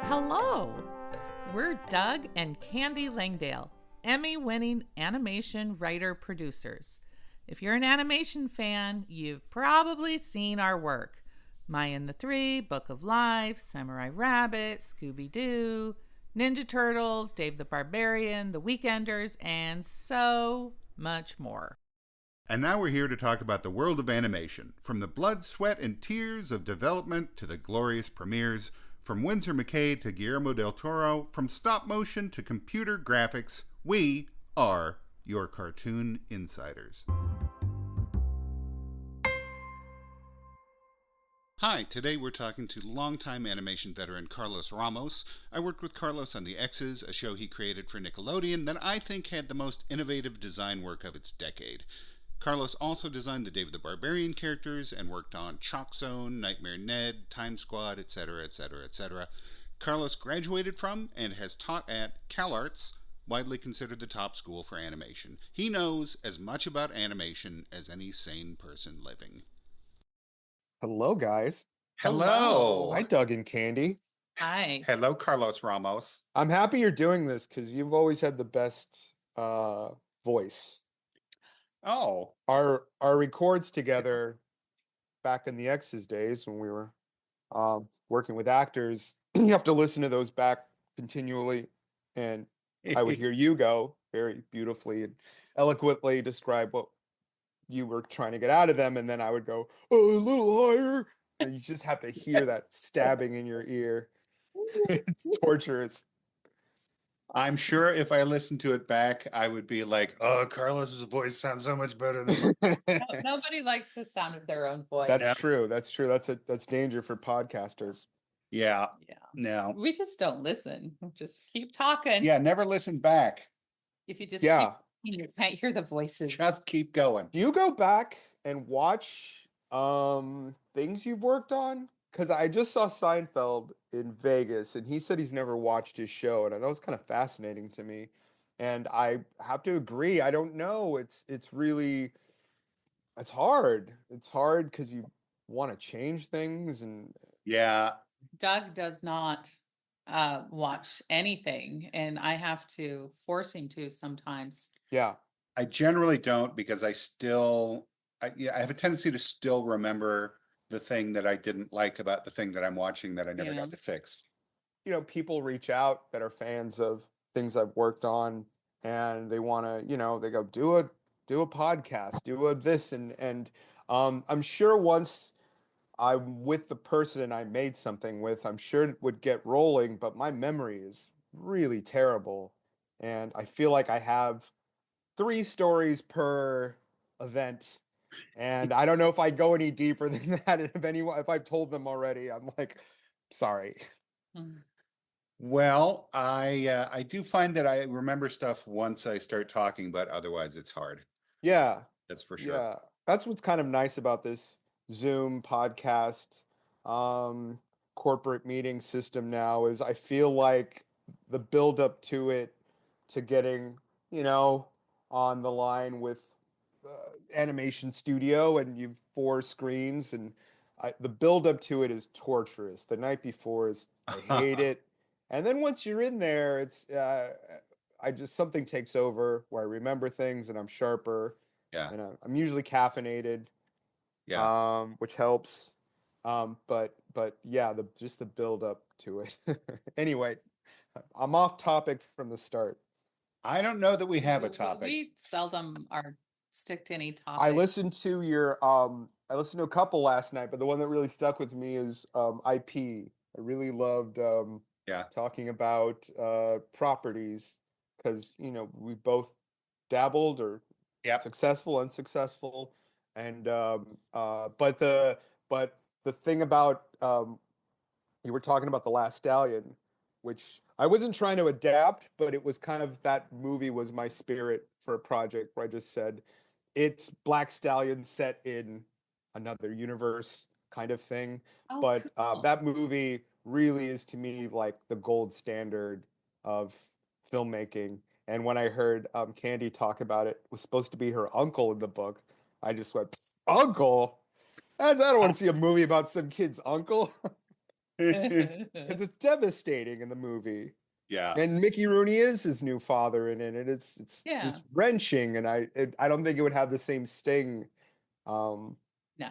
Hello! We're Doug and Candy Langdale, Emmy-winning animation writer-producers. If you're an animation fan, you've probably seen our work. Maya and the Three, Book of Life, Samurai Rabbit, Scooby-Doo, Ninja Turtles, Dave the Barbarian, The Weekenders, and so much more. And now we're here to talk about the world of animation, from the blood, sweat, and tears of development to the glorious premieres, from Winsor McCay to Guillermo del Toro, from stop motion to computer graphics. We are your Cartoon Insiders. Hi, today we're talking to longtime animation veteran Carlos Ramos. I worked with Carlos on The X's, a show he created for Nickelodeon that I think had the most innovative design work of its decade. Carlos also designed the Dave the Barbarian characters and worked on Chalk Zone, Nightmare Ned, Time Squad, etc., etc., etc. Carlos graduated from and has taught at CalArts, widely considered the top school for animation. He knows as much about animation as any sane person living. Hello, guys. Hello. Hi, Doug and Candy. Hi. Hello, Carlos Ramos. I'm happy you're doing this because you've always had the best voice. Oh. Our records together back in the X's days when we were working with actors, you have to listen to those back continually, and I would hear you go very beautifully and eloquently describe what you were trying to get out of them, and then I would go, oh, a little higher, and you just have to hear that stabbing in your ear. It's torturous. I'm sure if I listened to it back, I would be like, oh, Carlos's voice sounds so much better than Nobody likes the sound of their own voice. That's true. That's true. That's danger for podcasters. Yeah. Yeah. No. We just don't listen. Just keep talking. Yeah, never listen back. If you just Yeah. you can't hear the voices. Just keep going. Do you go back and watch things you've worked on? Because I just saw Seinfeld in Vegas, and he said he's never watched his show, and that was kind of fascinating to me. And I have to agree. I don't know. It's hard. It's hard because you want to change things, and Yeah. Doug does not watch anything, and I have to force him to sometimes. yeah. I generally don't because I have a tendency to still remember the thing that I didn't like about the thing that I'm watching that I never Yeah. got to fix. People reach out that are fans of things I've worked on, and they want to, they go, do a podcast, do a this, and I'm sure once I'm with the person I made something with, I'm sure it would get rolling, but my memory is really terrible, and I feel like I have 3 stories per event. And I don't know if I go any deeper than that. And if I've told them already, I'm like, sorry. Mm. Well, I do find that I remember stuff once I start talking, but otherwise it's hard. Yeah. That's for sure. Yeah. That's what's kind of nice about this Zoom podcast, corporate meeting system now is I feel like the build up to it, to getting, on the line with animation studio, and you've 4 screens, and the build up to it is torturous. The night before is, I hate it. And then once you're in there, it's something takes over where I remember things and I'm sharper. Yeah. And I'm usually caffeinated. Yeah. Which helps. But yeah, just the build up to it. Anyway, I'm off topic from the start. I don't know that we have a topic. We seldom stick to any topic. I listened to a couple last night, but the one that really stuck with me is IP. I really loved talking about properties because we both dabbled or successful, unsuccessful, and but the thing about you were talking about The Last Stallion, which I wasn't trying to adapt, but it was kind of, that movie was my spirit for a project where I just said, it's Black Stallion set in another universe kind of thing. Oh, But cool. that movie really is to me like the gold standard of filmmaking. And when I heard Candy talk about it was supposed to be her uncle in the book, I just went, uncle? I don't want to see a movie about some kid's uncle. Because it's devastating in the movie. Yeah. And Mickey Rooney is his new father in it. It's Yeah. just wrenching, and I don't think it would have the same sting No,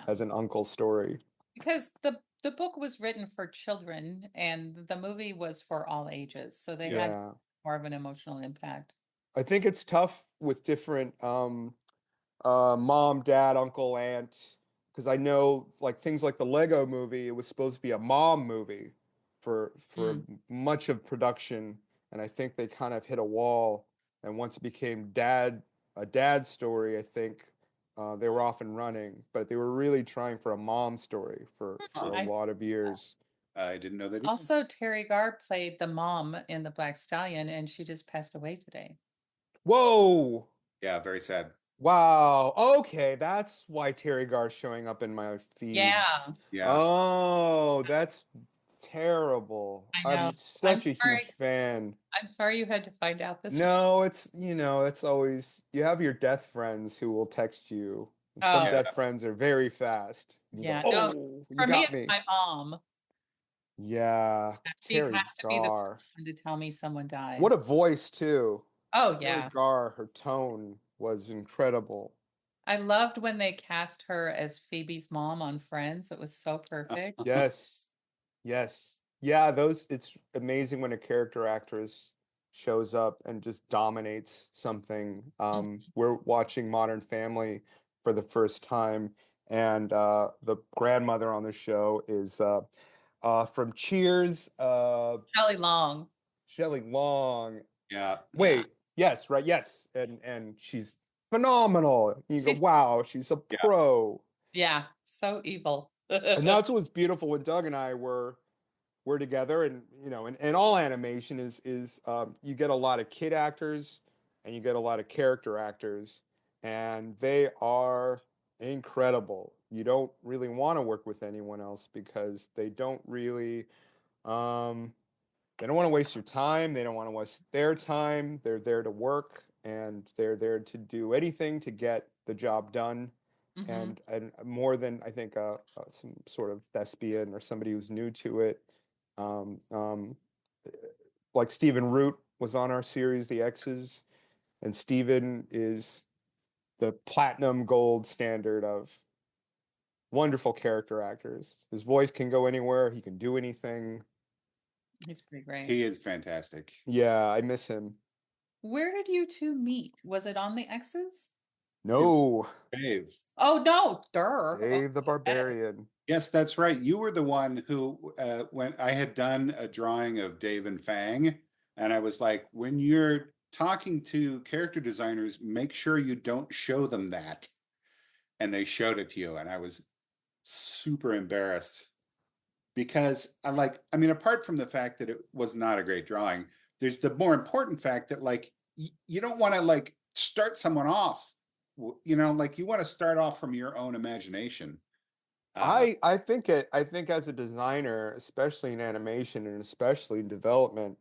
as an uncle story. because the book was written for children and the movie was for all ages, so they had Yeah. more of an emotional impact. I think it's tough with different mom, dad, uncle, aunt, because I know like things like the Lego movie, it was supposed to be a mom movie for much of production, and I think they kind of hit a wall. And once it became a dad story, I think they were off and running, but they were really trying for a mom story for a lot of years. I didn't know that. Also, Terry Garr played the mom in The Black Stallion, and she just passed away today. Whoa! Yeah, very sad. Wow. Okay, that's why Terry Garr's showing up in my feeds. Yeah. Oh, that's terrible. I know. I'm such a sorry. huge fan. I'm sorry you had to find out this. No, it's it's always you have your death friends who will text you. And some Oh. death friends are very fast. You Yeah, go, no, oh, you For me, got it's me. my mom. Yeah, She Terry has to be the Garr. one to tell me someone died. What a voice too. Oh, Terry yeah. Garr, her tone was incredible. I loved when they cast her as Phoebe's mom on Friends. It was so perfect. Yes. Yes. Yeah, it's amazing when a character actress shows up and just dominates something. We're watching Modern Family for the first time, and the grandmother on the show is from Cheers, Shelley Long. Shelley Long. Yeah. Wait, yes, right, yes. And she's phenomenal. You go, wow, she's a pro. Yeah, so evil. And that's what's beautiful when Doug and I were together, and in all animation is you get a lot of kid actors and you get a lot of character actors, and they are incredible. You don't really want to work with anyone else because they don't really they don't want to waste your time, they don't want to waste their time. They're there to work, and they're there to do anything to get the job done. And more than I think some sort of thespian or somebody who's new to it, um, um, like Stephen Root was on our series, The X's, and Stephen is the platinum gold standard of wonderful character actors. His voice can go anywhere. He can do anything. He's pretty great. He is fantastic. Yeah, I miss him. Where did you two meet? Was it on the X's? No. Dave. Oh, no. Durr. Dave the Barbarian. Yes, that's right. You were the one who, when I had done a drawing of Dave and Fang, and I was like, when you're talking to character designers, make sure you don't show them that. And they showed it to you, and I was super embarrassed because apart from the fact that it was not a great drawing, there's the more important fact that you don't want to start someone off, you want to start off from your own imagination. I think as a designer, especially in animation and especially in development,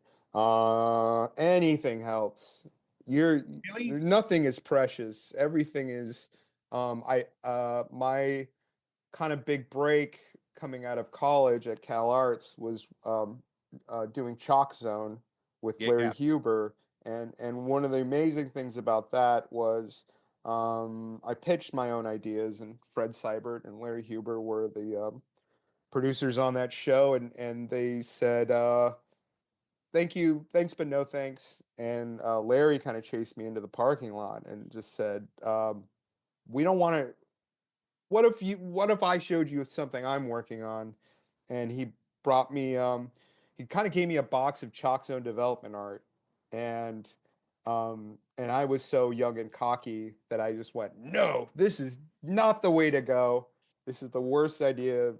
anything helps. Really? Nothing is precious. Everything is my kind of big break coming out of college at Cal Arts was doing Chalk Zone with Larry Huber, and one of the amazing things about that was I pitched my own ideas, and Fred Seibert and Larry Huber were the producers on that show, and they said thank you, thanks but no thanks. And Larry kind of chased me into the parking lot and just said, we don't want to, what if I showed you something I'm working on? And he brought me he kind of gave me a box of Chalk Zone development art, and I was so young and cocky that I just went, no, this is not the way to go. This is the worst idea.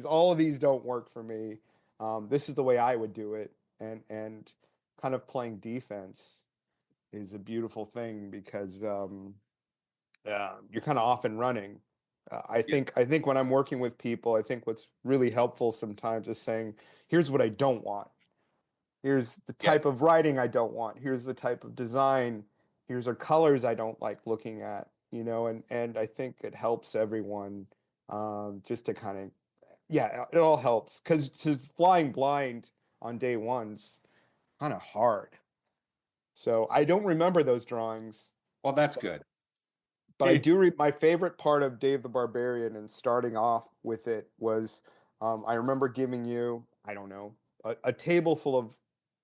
All of these don't work for me. This is the way I would do it. And kind of playing defense is a beautiful thing because you're kind of off and running. I think when I'm working with people, I think what's really helpful sometimes is saying, here's what I don't want. Here's the type of writing I don't want. Here's the type of design. Here's our colors I don't like looking at, and I think it helps everyone just to kind of yeah, it all helps because flying blind on day one's kind of hard. So I don't remember those drawings, Well, that's good. but I do my favorite part of Dave the Barbarian and starting off with it was I remember giving you, I don't know, a table full of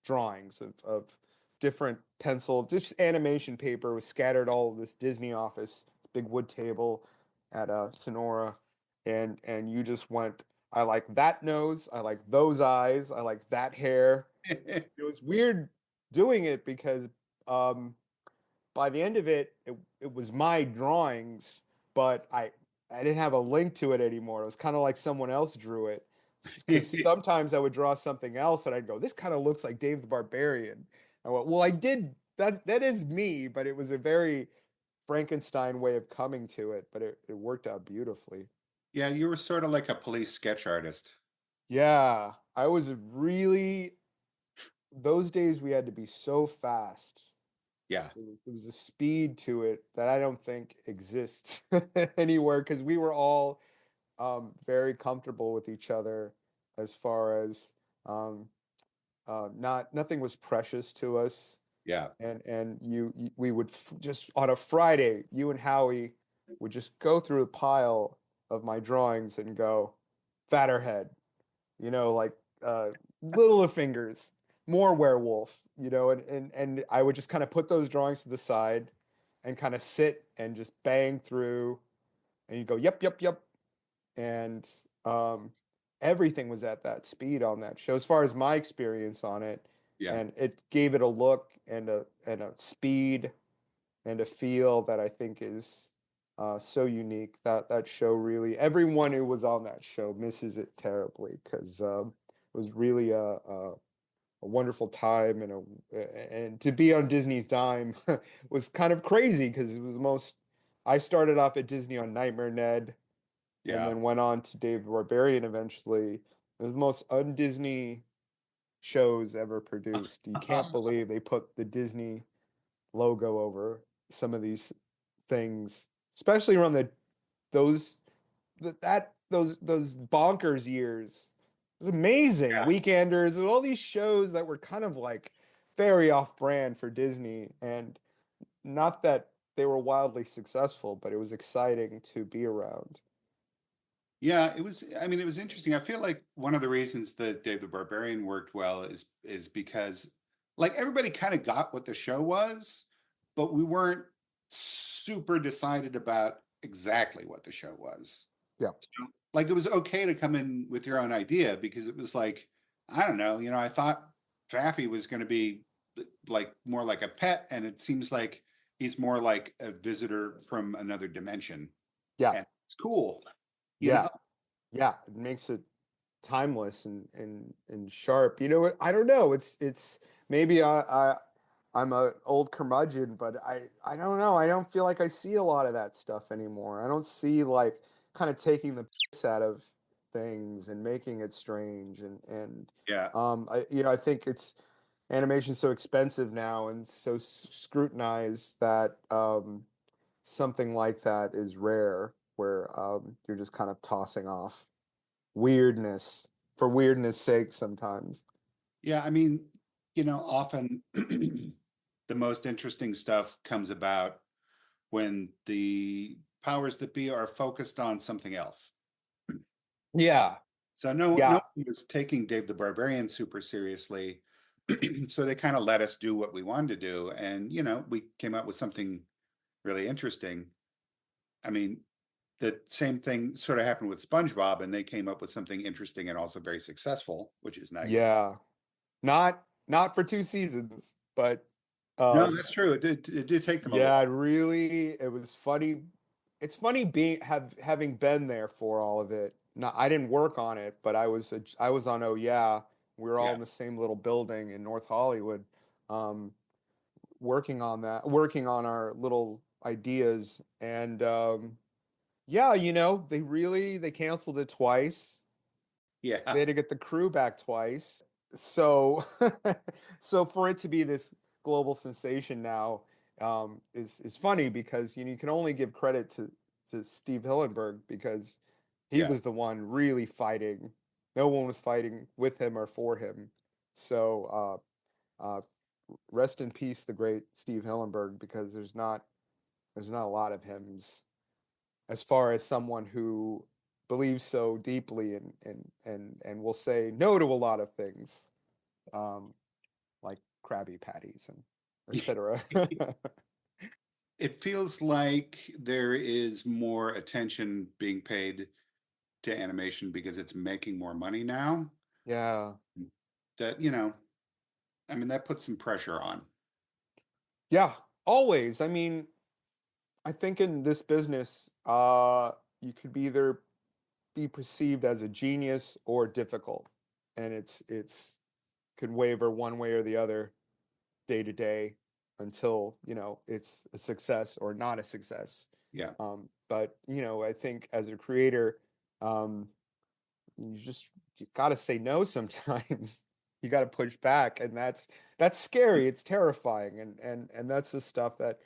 drawings of different pencil, just animation paper was scattered all over this Disney office, big wood table at Sonora, and you just went, I like that nose, I like those eyes, I like that hair. It was weird doing it because by the end of it, it was my drawings, but I didn't have a link to it anymore. It was kind of like someone else drew it. Because sometimes I would draw something else and I'd go, this kind of looks like Dave the Barbarian. I went, well, I did that. That is me, but it was a very Frankenstein way of coming to it, but it worked out beautifully. Yeah, you were sort of like a police sketch artist. Yeah, I was really, those days we had to be so fast. Yeah. There was a speed to it that I don't think exists anywhere because we were all very comfortable with each other as far as nothing was precious to us. Yeah. And we would just on a Friday, you and Howie would just go through a pile of my drawings and go, fatter head, like littler fingers, more werewolf, and I would just kind of put those drawings to the side and kind of sit and just bang through, and you go, yep, yep, yep, and everything was at that speed on that show as far as my experience on it. Yeah. And it gave it a look and a speed and a feel that I think is so unique. That show really, everyone who was on that show misses it terribly because it was really a wonderful time, and to be on Disney's dime was kind of crazy because it was the most. I started off at Disney on Nightmare Ned, and then went on to Dave the Barbarian eventually. It was the most un-Disney shows ever produced. You can't believe they put the Disney logo over some of these things, especially around those bonkers years. It was amazing. Yeah. Weekenders and all these shows that were kind of like very off-brand for Disney, and not that they were wildly successful, but it was exciting to be around. Yeah, it was, I mean, it was interesting. I feel like one of the reasons that Dave the Barbarian worked well is because like everybody kind of got what the show was, but we weren't super decided about exactly what the show was. Yeah. So, like it was okay to come in with your own idea because it was like, I don't know, I thought Faffy was going to be like more like a pet, and it seems like he's more like a visitor from another dimension. Yeah. And it's cool. Yeah. Yeah. It makes it timeless and sharp. I don't know. It's maybe I'm a old curmudgeon, but I don't know. I don't feel like I see a lot of that stuff anymore. I don't see like kind of taking the piss out of things and making it strange and Yeah. I think it's animation's so expensive now and so scrutinized that something like that is rare, where you're just kind of tossing off weirdness for weirdness sake sometimes. Yeah, I mean, often the most interesting stuff comes about when the powers that be are focused on something else. Yeah. So no one was taking Dave the Barbarian super seriously. So they kind of let us do what we wanted to do. And, we came up with something really interesting. I mean, the same thing sort of happened with SpongeBob, and they came up with something interesting and also very successful, which is nice. Yeah. Not for 2 seasons, but no, that's true. It did take them a yeah, while. it was funny. It's funny having been there for all of it. No, I didn't work on it, but I was on. Oh yeah, we were all in the same little building in North Hollywood, working on our little ideas, and yeah, they canceled it twice. Yeah. They had to get the crew back twice. So so for it to be this global sensation now is funny because you can only give credit to Steve Hillenburg because He was the one really fighting. No one was fighting with him or for him. So rest in peace, the great Steve Hillenburg, because there's not a lot of him as far as someone who believes so deeply and will say no to a lot of things, like Krabby Patties and etc. It feels like there is more attention being paid to animation because it's making more money now. Yeah. That, I mean, that puts some pressure on. Yeah, always. I mean, I think in this business, you could either be perceived as a genius or difficult, and it's could waver one way or the other day to day until it's a success or not a success. Yeah. But I think as a creator, you got to say no sometimes. You got to push back, and that's scary. It's terrifying, and that's the stuff that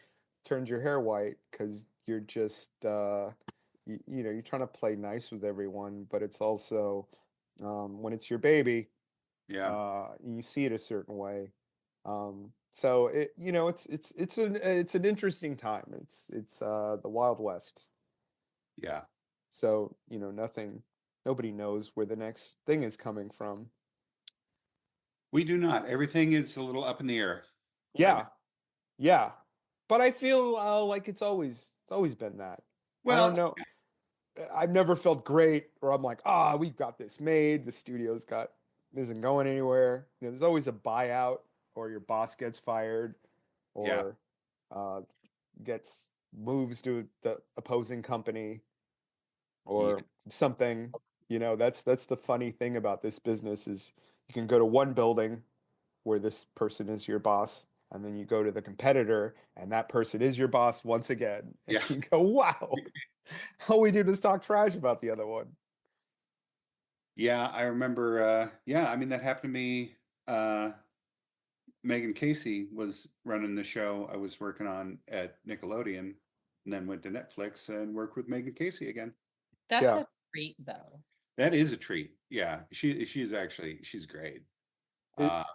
turns your hair white because you're just you're trying to play nice with everyone, but it's also when it's your baby, you see it a certain way. So it's an interesting time. It's the Wild West. Yeah. So nobody knows where the next thing is coming from. We do not. Everything is a little up in the air. Yeah, yeah. But I feel like it's always been that. I don't know. I've never felt great where I'm like, we've got this made. The studio's isn't going anywhere. There's always a buyout, or your boss gets fired, or gets moves to the opposing company, or something. That's the funny thing about this business is you can go to one building where this person is your boss, and then you go to the competitor and that person is your boss once again. And you go, wow, all we do is talk trash about the other one. Yeah, I remember. I mean, that happened to me. Megan Casey was running the show I was working on at Nickelodeon, and then went to Netflix and worked with Megan Casey again. That's a treat, though. That is a treat. Yeah, she's great. That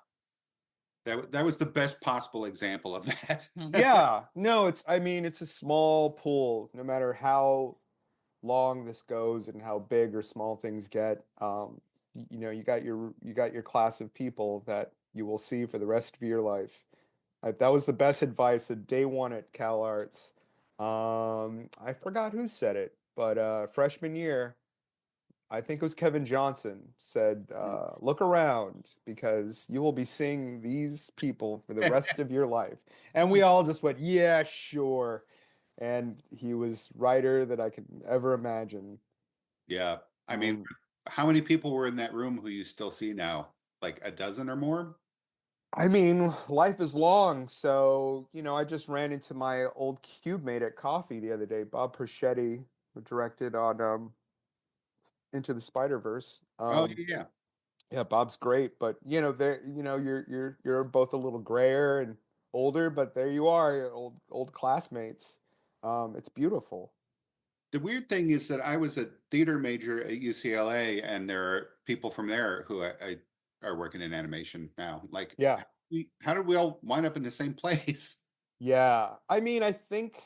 was the best possible example of that. Yeah, no, it's a small pool. No matter how long this goes and how big or small things get, you got your class of people that you will see for the rest of your life. That was the best advice of day one at Cal Arts. I forgot who said it, but freshman year, I think it was Kevin Johnson, said, look around because you will be seeing these people for the rest of your life. And we all just went, yeah, sure. And he was righter than I could ever imagine. Yeah. I mean, how many people were in that room who you still see now? Like a dozen or more? I mean, life is long. So, I just ran into my old cube mate at coffee the other day, Bob Perschetti, who directed on Into the Spider-Verse. Yeah. Yeah, Bob's great, but you're both a little grayer and older, but there you are, old classmates. It's beautiful. The weird thing is that I was a theater major at UCLA, and there are people from there who I are working in animation now. Like, how did we all wind up in the same place? Yeah, I mean, I think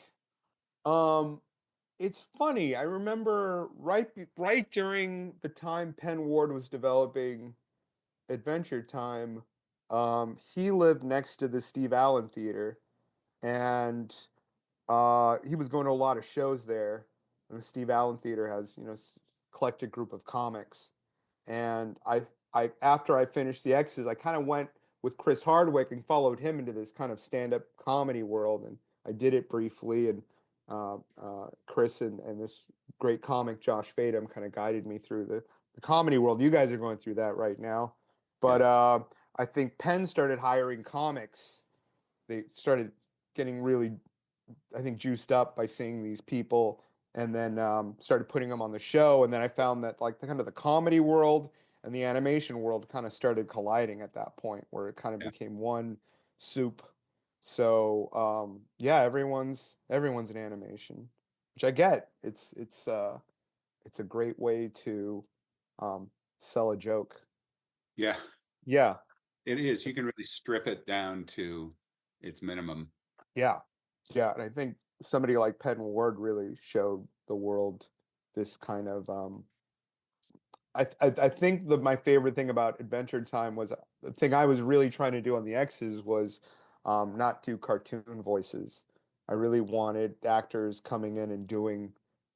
it's funny. I remember right during the time Penn Ward was developing Adventure Time, he lived next to the Steve Allen Theater, and he was going to a lot of shows there. And the Steve Allen Theater has, eclectic group of comics. And I after I finished the X's, I kind of went with Chris Hardwick and followed him into this kind of stand-up comedy world. And I did it briefly, and Chris and this great comic Josh Fadem kind of guided me through the comedy world. You guys are going through that right now, but I think Penn started hiring comics. They started getting really, I think, juiced up by seeing these people, and then started putting them on the show. And then I found that like the comedy world and the animation world kind of started colliding at that point, where it kind of became one soup. So everyone's an animation, which I get. It's it's a great way to sell a joke. Yeah, Yeah. it is. You can really strip it down to its minimum. Yeah. Yeah. And I think somebody like Penn Ward really showed the world this kind of I think my favorite thing about Adventure Time was the thing I was really trying to do on the X's was not do cartoon voices. I really wanted actors coming in and doing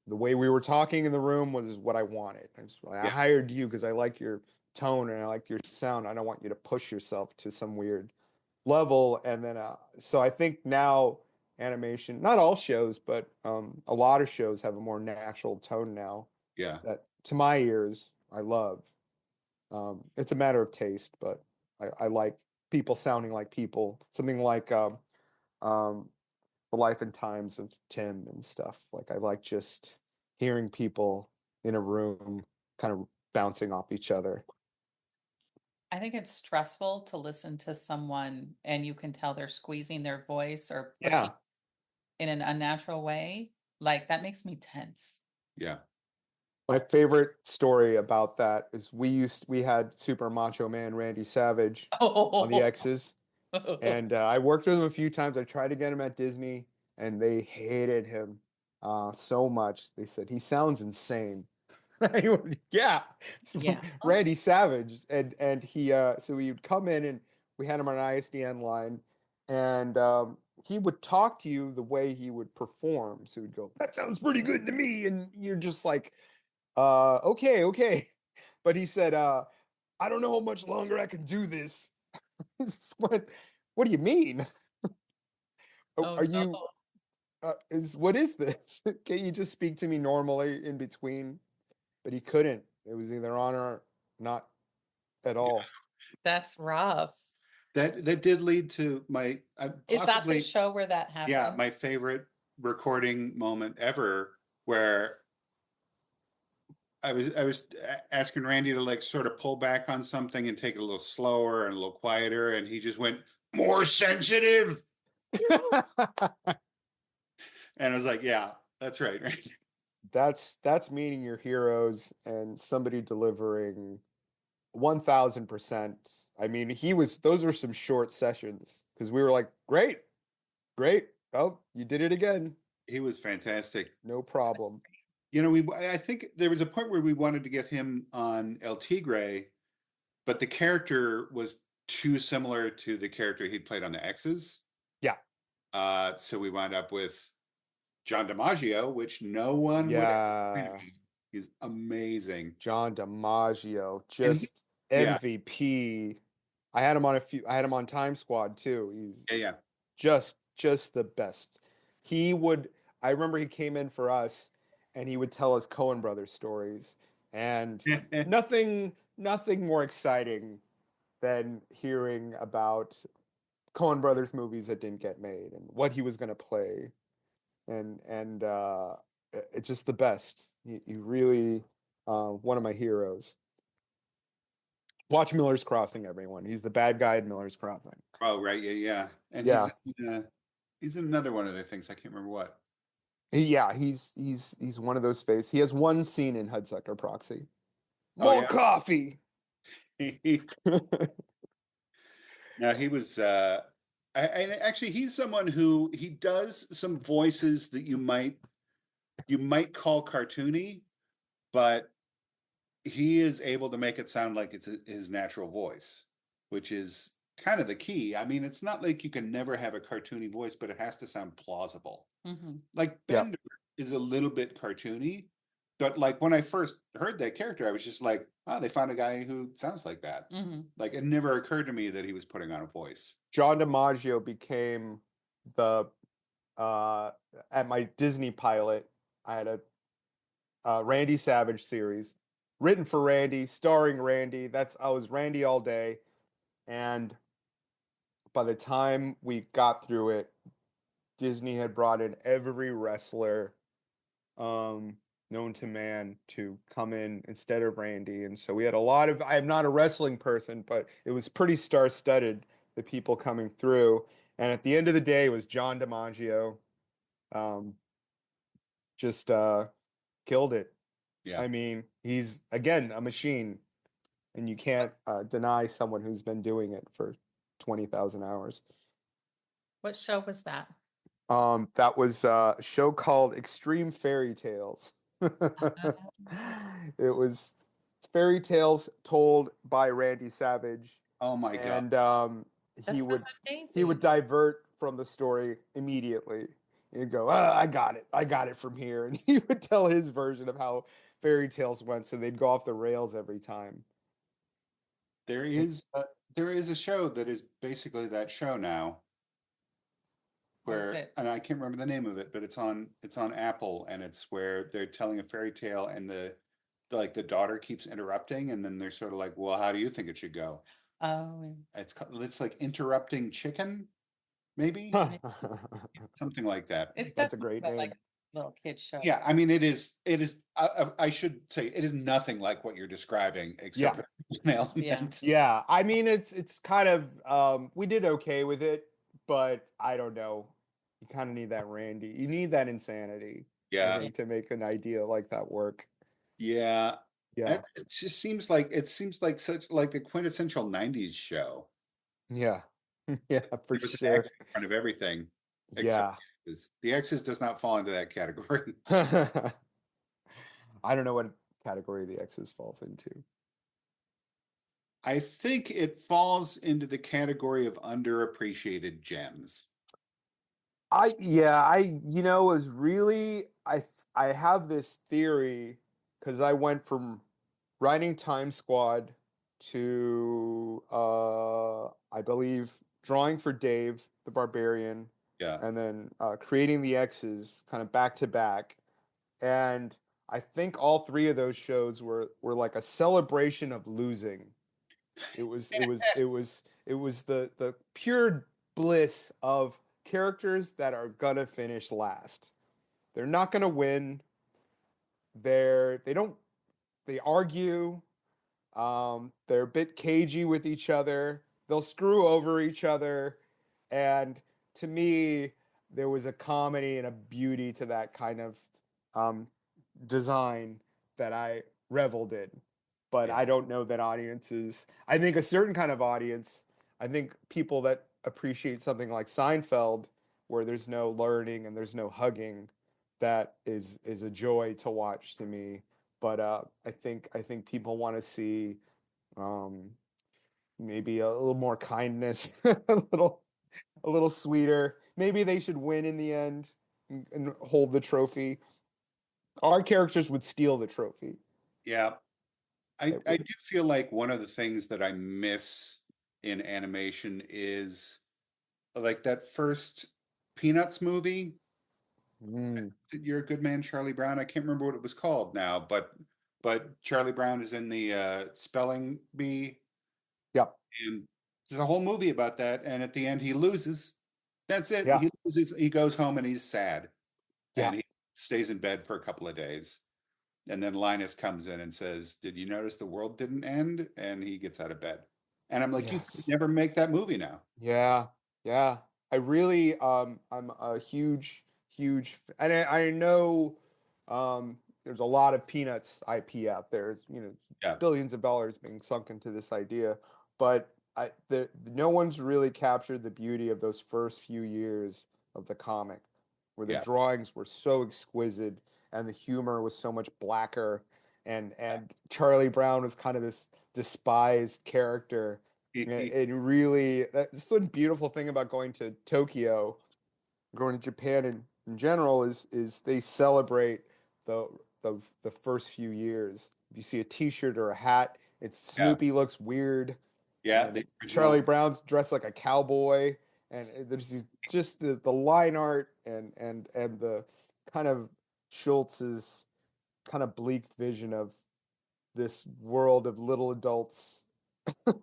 the way we were talking in the room was what I wanted. I Yeah. hired you because I like your tone and I like your sound. I don't want you to push yourself to some weird level. And then so I think now animation, not all shows, but a lot of shows have a more natural tone now Yeah. that to my ears I love. It's a matter of taste, but I like people sounding like people. Something like the life and times of Tim and stuff. Like I like just hearing people in a room kind of bouncing off each other. I think it's stressful to listen to someone and you can tell they're squeezing their voice or pushing Yeah. in an unnatural way. Like that makes me tense. Yeah. My favorite story about that is we had Super Macho Man Randy Savage on the X's, and I worked with him a few times. I tried to get him at Disney, and they hated him so much. They said he sounds insane. Yeah, it's Yeah. Randy Savage, and he so he would come in and we had him on an ISDN line, and he would talk to you the way he would perform. So he'd go, "That sounds pretty good to me," and you're just like, okay." But he said, I don't know how much longer I can do this. What do you mean? Oh Are no. you what is this? Can't you just speak to me normally in between? But he couldn't. It was either on or not at all. That's rough. That did lead to my Is that the possibly show where that happened? my favorite recording moment ever, where I was asking Randy to like sort of pull back on something and take it a little slower and a little quieter, and he just went more sensitive, and I was like, yeah, that's right. That's meeting your heroes and somebody delivering 1000%. I mean, those were some short sessions because we were like, great. Oh, you did it again. He was fantastic. No problem. You know, I think there was a point where we wanted to get him on El Tigre, but the character was too similar to the character he'd played on the X's. Yeah. So we wound up with John DiMaggio, which no one would Yeah. He's amazing. John DiMaggio, And just MVP. I had him on Time Squad too. He's yeah. just the best. I remember he came in for us and he would tell us Coen Brothers stories. And nothing more exciting than hearing about Coen Brothers movies that didn't get made and what he was going to play. And it's just the best. He really one of my heroes. Watch Miller's Crossing, everyone. He's the bad guy in Miller's Crossing. Oh, right. Yeah. And yeah. He's in another one of their things. I can't remember what. Yeah, he's one of those faces. He has one scene in Hudsucker Proxy. More coffee. Now he was and actually he's someone who he does some voices that you might call cartoony, but he is able to make it sound like it's his natural voice, which is kind of the key. I mean, it's not like you can never have a cartoony voice, but it has to sound plausible. Mm-hmm. Like Bender is a little bit cartoony, but like when I first heard that character, I was just like, oh, they found a guy who sounds like that. Mm-hmm. Like it never occurred to me that he was putting on a voice. John DiMaggio became at my Disney pilot, I had a Randy Savage series written for Randy, starring Randy. I was Randy all day. And by the time we got through it, Disney had brought in every wrestler known to man to come in instead of Randy. And so we had I'm not a wrestling person, but it was pretty star-studded, the people coming through. And at the end of the day, it was John DiMaggio. Just killed it. Yeah. I mean, he's again a machine, and you can't deny someone who's been doing it for 20,000 hours. What show was that? That was a show called Extreme Fairy Tales. It was fairy tales told by Randy Savage, Oh my God. and That he would sounds he would amazing. divert from the story immediately. He'd go, I got it from here," and he would tell his version of how fairy tales went, so they'd go off the rails every time. There is a show that is basically that show now, What is where, it? and I can't remember the name of it, but it's on Apple, and it's where they're telling a fairy tale, and the daughter keeps interrupting, and then they're sort of like, well, how do you think it should go? Oh, It's like Interrupting Chicken, maybe something like that. it That's a doesn't great feel like name. a little kid show. Yeah, I mean, it is. I should say it is nothing like what you're describing, except Yeah. for an element. Yeah, I mean it's kind of we did okay with it, but I don't know. You kind of need that Randy. You need that insanity, I Yeah, think, to make an idea like that work. yeah. Yeah. It just seems like such like the quintessential '90s show. Yeah. Yeah, for With an sure. X in front of everything, except Yeah. the X's does not fall into that category. I don't know what category the X's falls into. I think it falls into the category of underappreciated gems. Was really I have this theory because I went from writing Time Squad to I believe drawing for Dave the Barbarian, Yeah. and then creating the X's kind of back to back. And I think all three of those shows were like a celebration of losing. It was the pure bliss of characters that are gonna finish last. They're not gonna win. They argue. They're a bit cagey with each other. They'll screw over each other. And to me, there was a comedy and a beauty to that kind of um, design that I reveled in. But Yeah. I don't know that audiences, I think a certain kind of audience, I think people that appreciate something like Seinfeld, where there's no learning and there's no hugging, that is a joy to watch to me. But I think people want to see um, maybe a little more kindness, a little sweeter. Maybe they should win in the end and hold the trophy. Our characters would steal the trophy. Yeah. I do feel like one of the things that I miss in animation is like that first Peanuts movie. You're a Good Man, Charlie Brown. I can't remember what it was called now, but Charlie Brown is in the spelling bee. Yep. And there's a whole movie about that. And at the end, he loses. That's it. Yeah. He loses. He goes home and he's sad. Yeah. And he stays in bed for a couple of days. And then Linus comes in and says, "Did you notice the world didn't end?" And he gets out of bed. And I'm like, Yes. You could never make that movie now. Yeah. Yeah. I really, I'm a huge, and I know there's a lot of Peanuts IP out there. Yeah. Billions of dollars being sunk into this idea, but no one's really captured the beauty of those first few years of the comic, where the Yeah. drawings were so exquisite and the humor was so much blacker, and Charlie Brown was kind of this despised character. It really, that's the beautiful thing about going to Tokyo, going to Japan in general, is they celebrate the first few years. If you see a T-shirt or a hat, it's Snoopy looks weird. Yeah, and the Charlie Brown's dressed like a cowboy, and there's just the line art and the kind of Schultz's kind of bleak vision of this world of little adults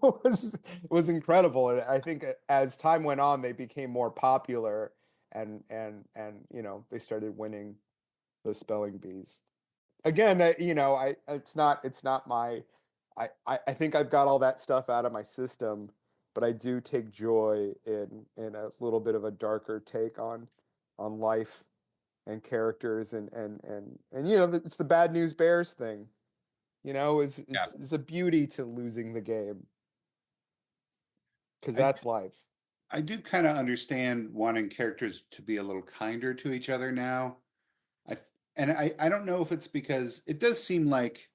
was incredible. And I think as time went on, they became more popular, and they started winning the spelling bees. Again, it's not my. I think I've got all that stuff out of my system, but I do take joy in a little bit of a darker take on life and characters and it's the bad news bears thing, is a beauty to losing the game, because that's life. I do kind of understand wanting characters to be a little kinder to each other now. I don't know if it's because it does seem like,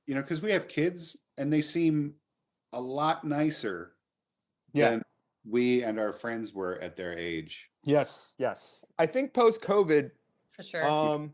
because we have kids and they seem a lot nicer than we and our friends were at their age. Yes. I think post-COVID, For sure.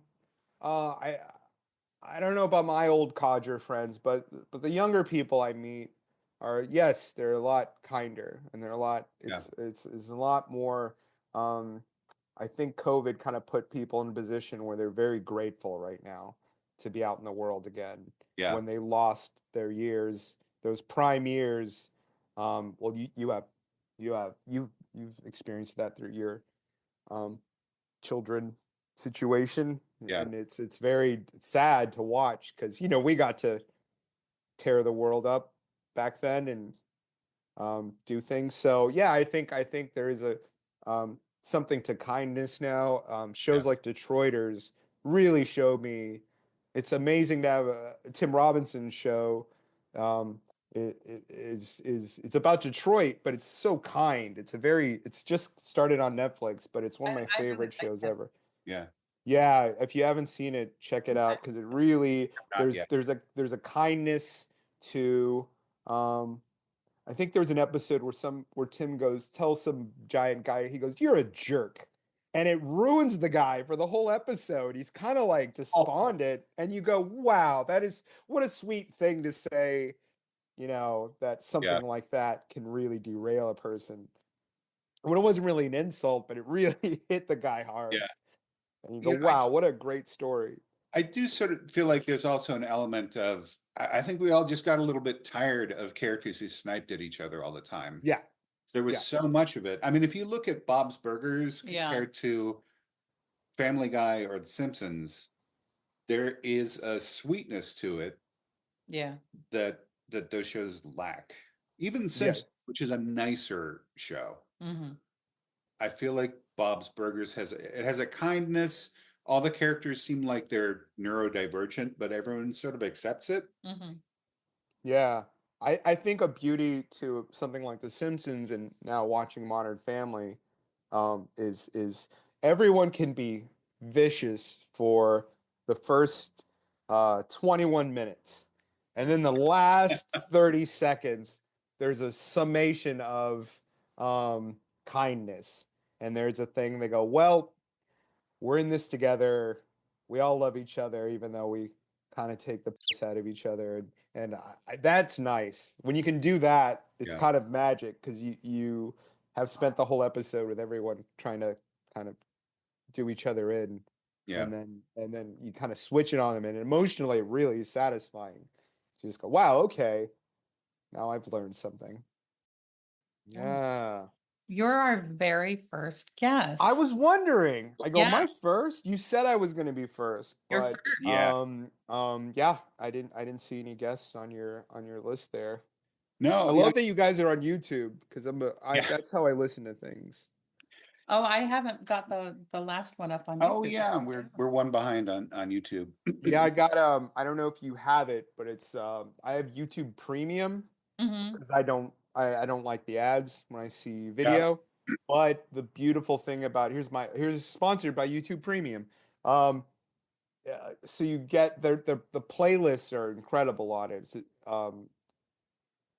I don't know about my old codger friends, but the younger people I meet are, yes, they're a lot kinder, and they're a lot. It's a lot more. I think COVID kind of put people in a position where they're very grateful right now to be out in the world again. Yeah. When they lost their years, those prime years. Well, you've experienced that through your children situation. Yeah. And it's very sad to watch, because we got to tear the world up back then and do things. So yeah, I think there is a something to kindness now. Shows like Detroiters really show me it's amazing to have a Tim Robinson show. It's about Detroit, but it's so kind. It's just started on Netflix, but it's one of my favorite shows ever. Yeah, if you haven't seen it, check it out, because it really there's a kindness to I think there was an episode where Tim tells some giant guy, he goes, "You're a jerk." And it ruins the guy for the whole episode. He's kind of like despondent, and you go, "Wow, what a sweet thing to say." That something like that can really derail a person. When it wasn't really an insult, but it really hit the guy hard. Yeah. And you go, wow, what a great story. I do sort of feel like there's also an element of, I think we all just got a little bit tired of characters who sniped at each other all the time. Yeah. There was so much of it. I mean, if you look at Bob's Burgers compared to Family Guy or The Simpsons, there is a sweetness to it. Yeah. That those shows lack. Even The Simpsons, which is a nicer show. Mm-hmm. I feel like Bob's Burgers has a kindness. All the characters seem like they're neurodivergent, but everyone sort of accepts it. Mm-hmm. Yeah. I think a beauty to something like The Simpsons, and now watching Modern Family, is everyone can be vicious for the first 21 minutes. And then the last 30 seconds, there's a summation of kindness. And there's a thing they go, well, we're in this together. We all love each other, even though we kind of take the piss out of each other. And that's nice. When you can do that, it's kind of magic, because you have spent the whole episode with everyone trying to kind of do each other in. Yeah. And then you kind of switch it on them, and emotionally it really is satisfying. You just go, wow, okay, now I've learned something. Yeah. You're our very first guest. I was wondering. I go, my first? You said I was going to be first, but I didn't see any guests on your list there. No, I love that you guys are on YouTube, because that's how I listen to things. Oh, I haven't got the last one up on YouTube. Oh yeah, we're one behind on YouTube. Yeah, I got I don't know if you have it, but it's I have YouTube Premium, because I don't like the ads when I see video. Yeah. But the beautiful thing about here's sponsored by YouTube Premium. So you get the playlists are incredible on it.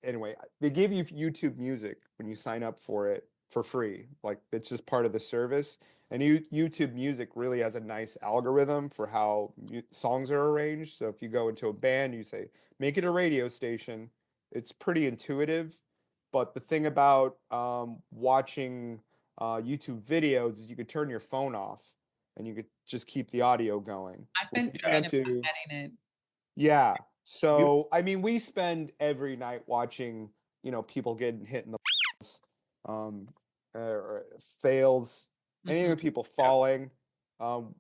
Anyway, they give you YouTube Music when you sign up for it for free. Like, it's just part of the service. And YouTube Music really has a nice algorithm for how songs are arranged. So if you go into a band, you say, make it a radio station. It's pretty intuitive. But the thing about watching YouTube videos is you could turn your phone off and you could just keep the audio going. I've been thinking about adding it. Yeah. So, I mean, we spend every night watching, people getting hit in the fails, anything with people falling.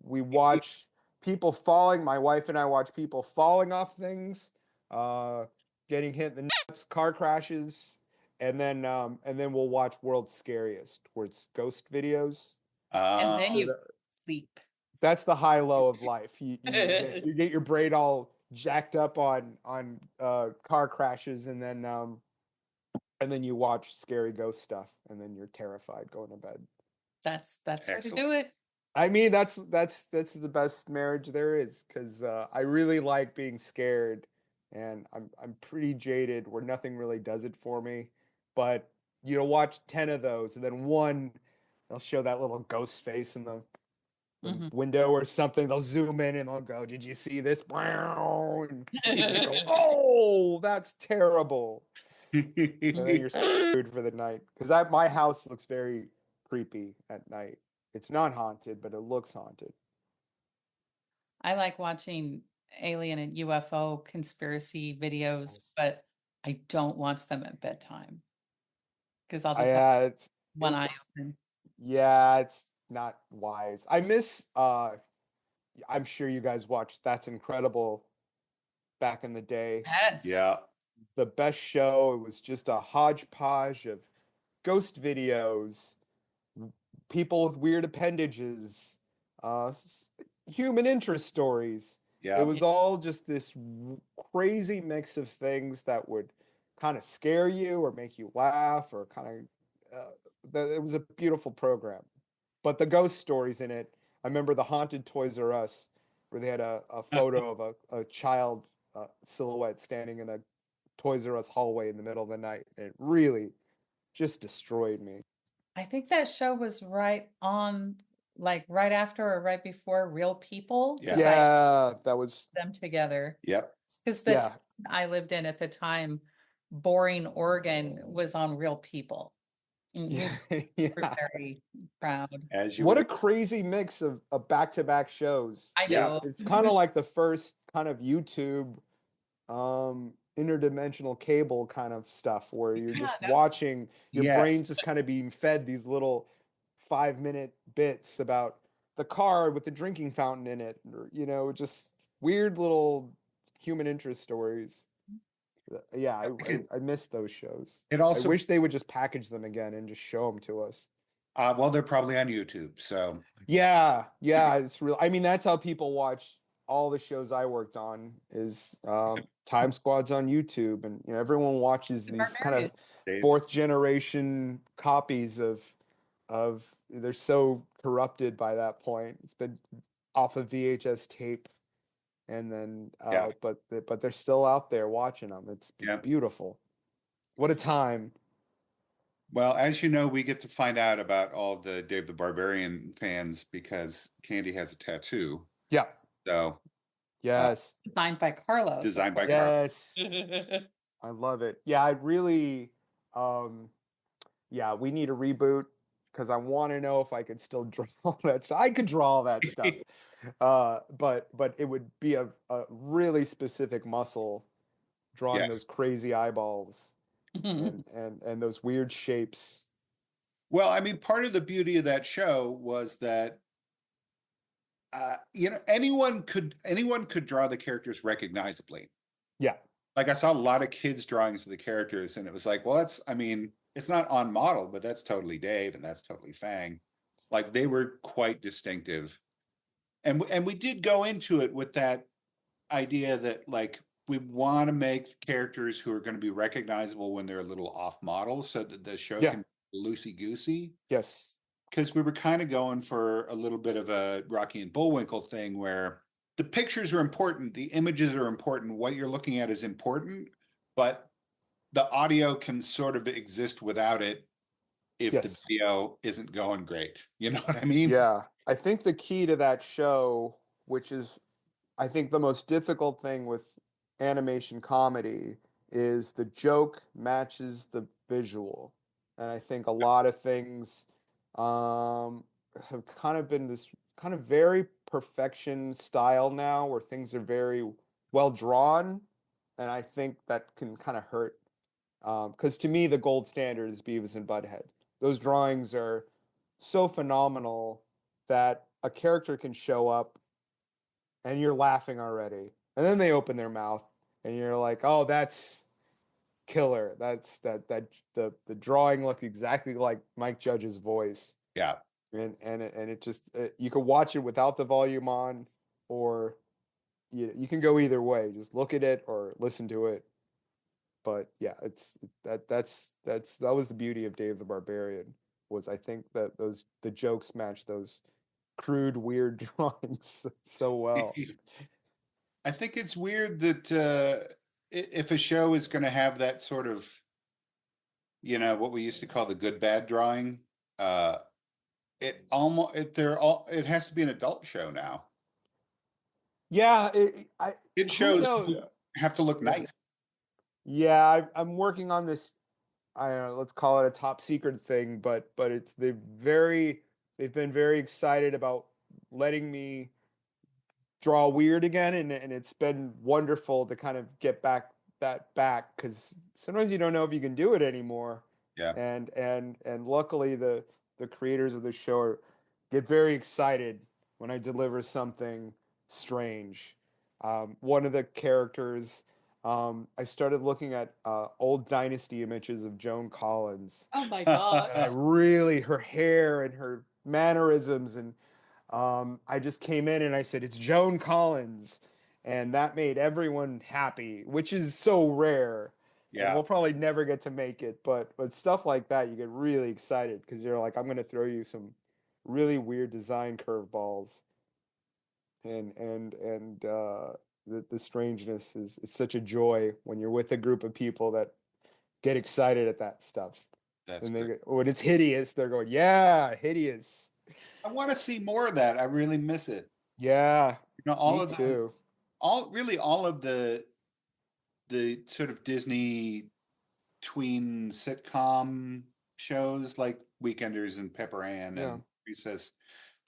We watch people falling. My wife and I watch people falling off things, getting hit in the nuts, car crashes. And then we'll watch World's Scariest, where it's ghost videos. And then you sleep. That's the high low of life. You get your brain all jacked up on car crashes, and then you watch scary ghost stuff, and then you're terrified going to bed. That's how to Excellent. do it. I mean, that's the best marriage there is, because I really like being scared, and I'm pretty jaded where nothing really does it for me. But watch 10 of those, and then one, they'll show that little ghost face in the window or something. They'll zoom in and they'll go, "Did you see this?" And you just go, "Oh, that's terrible." And then you're screwed for the night, because my house looks very creepy at night. It's not haunted, but it looks haunted. I like watching alien and UFO conspiracy videos, but I don't watch them at bedtime because I'll just have one eye open. Yeah, it's not wise. I miss. I'm sure you guys watched That's Incredible back in the day. Yes. Yeah. The best show. It was just a hodgepodge of ghost videos, people with weird appendages, human interest stories. Yeah. It was all just this crazy mix of things that would kind of scare you or make you laugh, or kind of, it was a beautiful program. But the ghost stories in it, I remember the Haunted Toys R Us, where they had a photo of a child silhouette standing in a Toys R Us hallway in the middle of the night. It really just destroyed me. I think that show was right after or right before Real People. Yeah, that was them together. Yep. Because the town I lived in at the time, Boring, Oregon, was on Real People. Yeah. We're very proud. What a crazy mix of back-to-back shows. I know. It's kind of like the first kind of YouTube interdimensional cable kind of stuff, where you're just watching your brain just kind of being fed these little 5-minute bits about the car with the drinking fountain in it, or just weird little human interest stories. Yeah, I miss those shows. I wish they would just package them again and just show them to us. Well, they're probably on YouTube, so. Yeah, it's real. I mean, that's how people watch all the shows I worked on, is Time Squad's on YouTube, and everyone watches these kind of fourth generation copies of they're so corrupted by that point. It's been off of VHS tape, and then but they're still out there watching them. It's beautiful. What a time. Well, as you know, we get to find out about all the Dave the Barbarian fans because Candy has a tattoo. Yeah. So. Yes. Designed by Carlos. Yes. I love it. Yeah, I really, we need a reboot, because I want to know if I could still draw that stuff. I could draw all that stuff. But it would be a really specific muscle drawing those crazy eyeballs and those weird shapes. Well, I mean, part of the beauty of that show was that anyone could draw the characters recognizably. Yeah. Like, I saw a lot of kids' drawings of the characters, and it was like, well, it's not on model, but that's totally Dave and that's totally Fang. Like, they were quite distinctive. And we did go into it with that idea that, like, we want to make characters who are going to be recognizable when they're a little off model, so that the show can be loosey-goosey. Yes. Because we were kind of going for a little bit of a Rocky and Bullwinkle thing, where the pictures are important, the images are important, what you're looking at is important, but the audio can sort of exist without it if the video isn't going great. You know what I mean? Yeah. I think the key to that show, which is, I think, the most difficult thing with animation comedy, is the joke matches the visual. And I think a lot of things have kind of been this kind of very perfection style now, where things are very well drawn, and I think that can kind of hurt, because to me the gold standard is Beavis and Butthead. Those drawings are so phenomenal that a character can show up and you're laughing already, and then they open their mouth and you're like, oh, that's killer. That's the drawing looked exactly like Mike Judge's voice. Yeah. and it just you can watch it without the volume on, or you can go either way. Just look at it or listen to it. But yeah, that was the beauty of Dave the Barbarian, was I think that the jokes match those crude, weird drawings so well. I think it's weird that if a show is going to have that sort of, what we used to call the good bad drawing, it has to be an adult show now. Yeah, it shows have to look nice. Yeah, I'm working on this. I don't know, let's call it a top secret thing, but they've been very excited about letting me draw weird again, and it's been wonderful to kind of get back, because sometimes you don't know if you can do it anymore. Yeah. And luckily the creators of the show get very excited when I deliver something strange. One of the characters, I started looking at old Dynasty images of Joan Collins. Oh my gosh. Her hair and her mannerisms, and I just came in and I said, it's Joan Collins. And that made everyone happy, which is so rare. Yeah. And we'll probably never get to make it, but stuff like that, you get really excited because you're like, I'm going to throw you some really weird design curveballs. And the strangeness is such a joy when you're with a group of people that get excited at that stuff. That's and when it's hideous, they're going, yeah, hideous. I want to see more of that. I really miss it. Yeah, all me of too. All of the sort of Disney tween sitcom shows like Weekenders and Pepper Ann and Recess,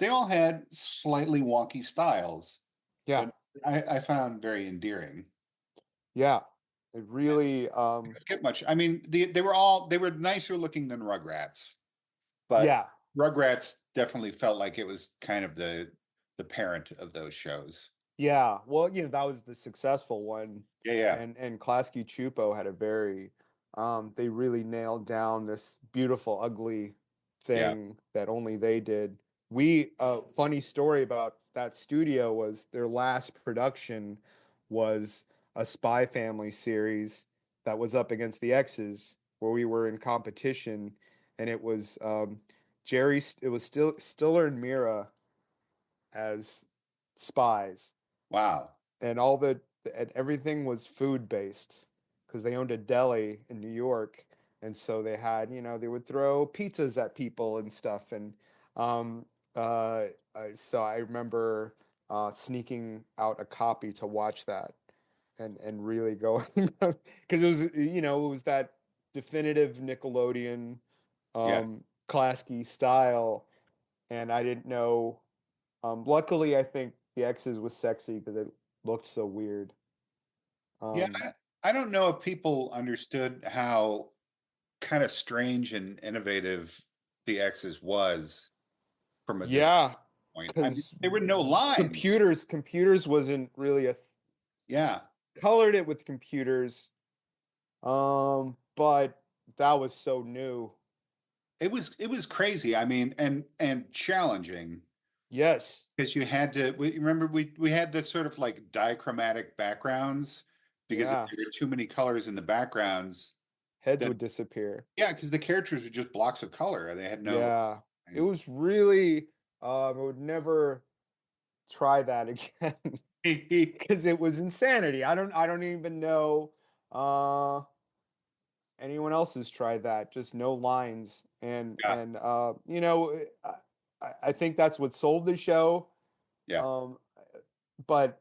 they all had slightly wonky styles. Yeah, but I found very endearing. Yeah, it really. Get much. I mean, they were nicer looking than Rugrats, but yeah, Rugrats definitely felt like it was kind of the parent of those shows. Yeah, well, that was the successful one. Yeah. And Klasky Chupo had a very, they really nailed down this beautiful, ugly thing that only they did. Funny story about that studio was their last production was a Spy Family series that was up against the X's, where we were in competition, and it was it was Stiller and Mira as spies. Wow. And everything was food based because they owned a deli in New York. And so they had, they would throw pizzas at people and stuff. And so I remember sneaking out a copy to watch that and really going, because it was, it was that definitive Nickelodeon Klasky style. And I didn't know. Luckily, I think the X's was sexy because it looked so weird. I don't know if people understood how kind of strange and innovative the X's was from a design point. I mean, there were no lines. Computers wasn't really colored it with computers, but that was so new. It was crazy. I mean, and challenging. Yes, because you had to. Remember, we had this sort of like dichromatic backgrounds because if there were too many colors in the backgrounds, heads would disappear. Yeah, because the characters were just blocks of color. They had no. Yeah, it was really. I would never try that again because it was insanity. I don't even know anyone else has tried that. Just no lines and I think that's what sold the show. Yeah. But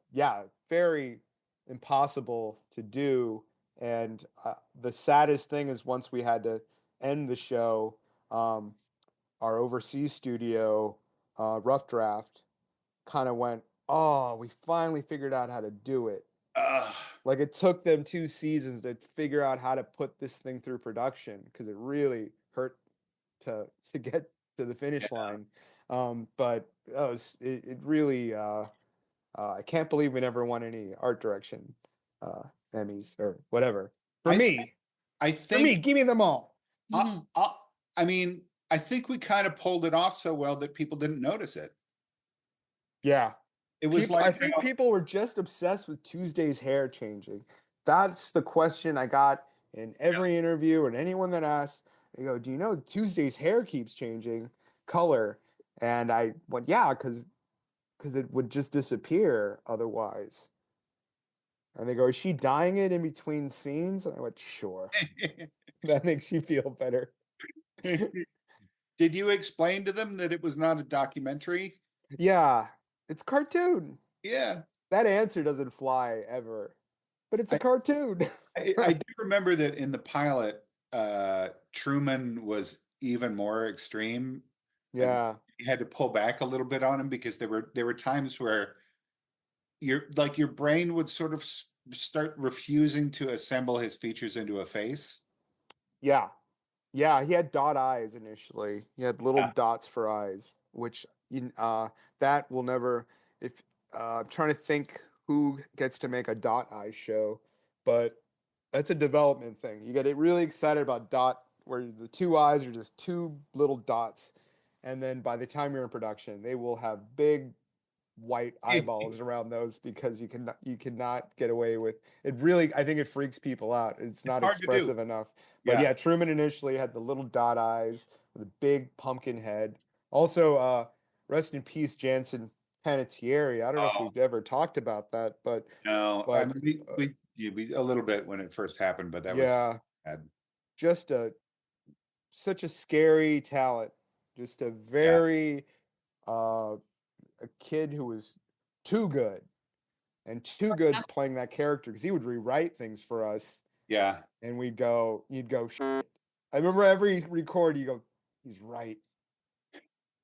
very impossible to do. And the saddest thing is once we had to end the show, our overseas studio, Rough Draft, kind of went, oh, we finally figured out how to do it. Like it took them 2 seasons to figure out how to put this thing through production because it really hurt to get to the finish line. But it really, I can't believe we never won any art direction Emmys or whatever. For me, give me them all. I mean, I think we kind of pulled it off so well that people didn't notice it. Yeah. It was I think people were just obsessed with Tuesday's hair changing. That's the question I got in every interview, and anyone that asked, they go, do you know Tuesday's hair keeps changing color? And I went, yeah, because it would just disappear otherwise. And they go, is she dyeing it in between scenes? And I went, sure. That makes you feel better. Did you explain to them that it was not a documentary? Yeah, it's a cartoon. Yeah. That answer doesn't fly ever, but it's a cartoon. I do remember that in the pilot, Truman was even more extreme. Yeah. You had to pull back a little bit on him because there were times where your brain would sort of start refusing to assemble his features into a face. Yeah. Yeah, he had dot eyes initially. He had little dots for eyes, which that will never. If I'm trying to think who gets to make a dot eye show, but that's a development thing. You get really excited about dot, where the two eyes are just two little dots, and then by the time you're in production, they will have big white eyeballs around those, because you cannot get away with it. Really, I think it freaks people out. It's not expressive enough. But yeah, Truman initially had the little dot eyes with a big pumpkin head. Also, rest in peace, Jansen Panettiere. I don't know if we've ever talked about that, but no, I mean, we a little bit when it first happened, but that was bad. Just such a scary talent. Just a very a kid who was too good playing that character, because he would rewrite things for us. Yeah. And you'd go, shit. I remember every record, you go, he's right.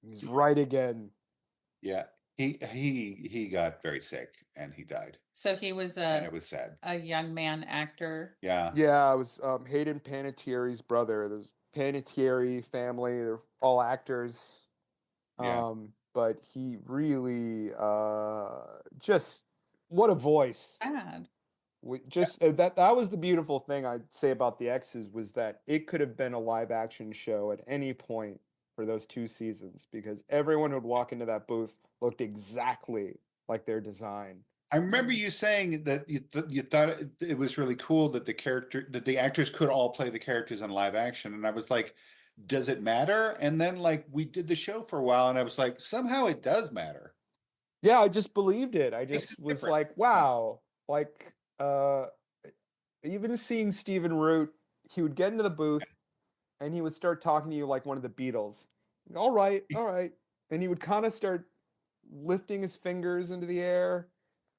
He's right again. Yeah. He got very sick and he died. So he was and it was sad. A young man actor. Yeah. Yeah, it was Hayden Panettiere's brother. The Panettiere family, they're all actors. Yeah. But he really just, what a voice. Sad. That was the beautiful thing I'd say about the X's, was that it could have been a live action show at any point for those 2 seasons, because everyone who'd walk into that booth looked exactly like their design. I remember you saying that you thought it was really cool that the actors could all play the characters in live action, and I was like, does it matter? And then we did the show for a while, and I was like, somehow it does matter. Yeah, I just believed it. I just was like, wow. Even seeing Stephen Root, he would get into the booth and he would start talking to you like one of the Beatles. All right. And he would kind of start lifting his fingers into the air,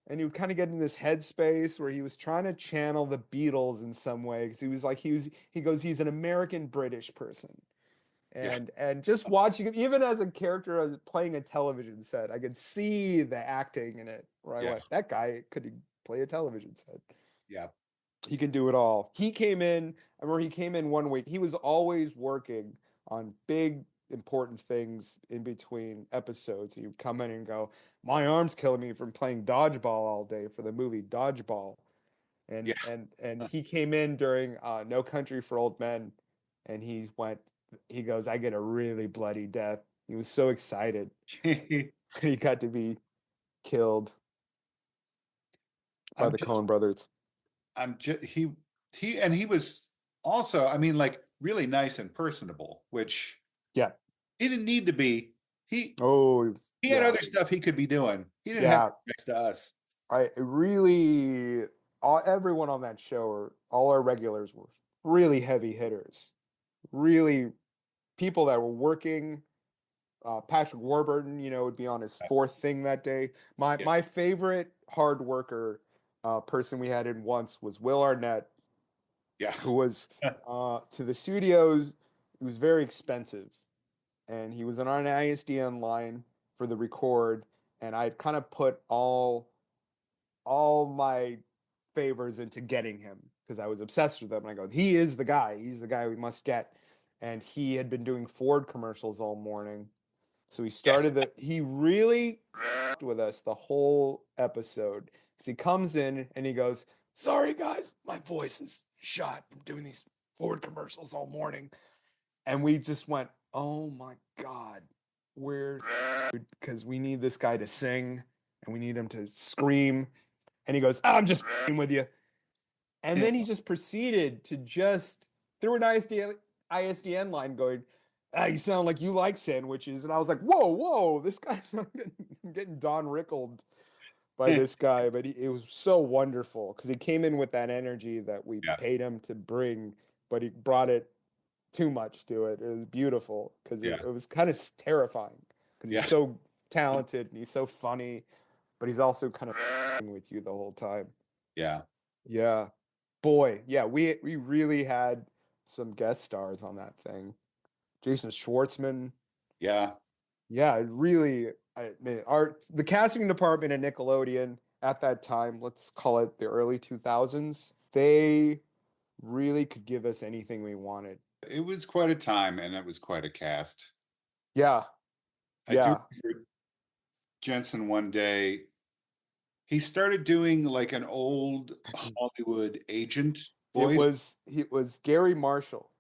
and he would kind of get in this headspace where he was trying to channel the Beatles in some way. Because he goes, he's an American British person. And just watching him, even as a character playing a television set, I could see the acting in it. Right, like, that guy could play a television set. Yeah, he can do it all. He came in. I remember he came in one week. He was always working on big, important things in between episodes. He would come in and go, "My arm's killing me from playing dodgeball all day for the movie Dodgeball," and he came in during No Country for Old Men, and he goes, "I get a really bloody death." He was so excited. He got to be killed by the Coen brothers. He was also, I mean, really nice and personable, which he didn't need to be. He had other stuff he could be doing. He didn't have to be next to us. Everyone on that show, all our regulars, were really heavy hitters. Really people that were working. Patrick Warburton, would be on his 4th thing that day. My favorite hard worker person we had in once was Will Arnett, who was to the studios. It was very expensive, and he was on an ISDN line for the record, and I kind of put all my favors into getting him because I was obsessed with him. And I go, he is the guy. He's the guy we must get. And he had been doing Ford commercials all morning. So he really with us the whole episode. So he comes in and he goes, "Sorry guys, my voice is shot from doing these Ford commercials all morning." And we just went, oh my God, because we need this guy to sing and we need him to scream. And he goes, I'm just with you. And then he just proceeded to just, through an ISDN line going, you sound like you like sandwiches. And I was like, whoa, this guy's getting Don Rickled by this guy. But it was so wonderful because he came in with that energy that we paid him to bring, but he brought it too much to it. It was beautiful because it was kind of terrifying because he's so talented and he's so funny, but he's also kind of with you the whole time. Yeah. Boy, yeah, we really had some guest stars on that thing. Jason Schwartzman. Yeah, really. I mean, the casting department at Nickelodeon at that time, let's call it the early 2000s, they really could give us anything we wanted. It was quite a time, and it was quite a cast. Yeah. I do remember Jensen one day, he started doing like an old Hollywood agent voice. It was Gary Marshall.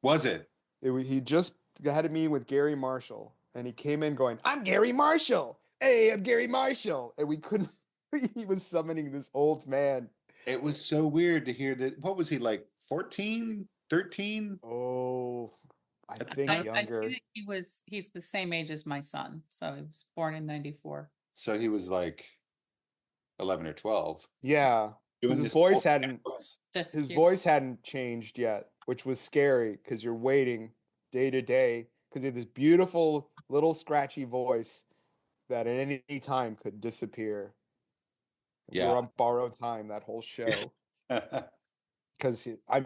Was it? He just had a meeting with Gary Marshall, and he came in going, I'm Gary Marshall. Hey, I'm Gary Marshall. And we couldn't, he was summoning this old man. It was so weird to hear that. What was he, like 14, 13? Oh, I think younger. I think he's the same age as my son. So he was born in 94. So he was like 11 or 12. Yeah. His voice hadn't changed yet, which was scary because you're waiting day to day because he had this beautiful little scratchy voice that at any time could disappear. We were on borrowed time that whole show. Because I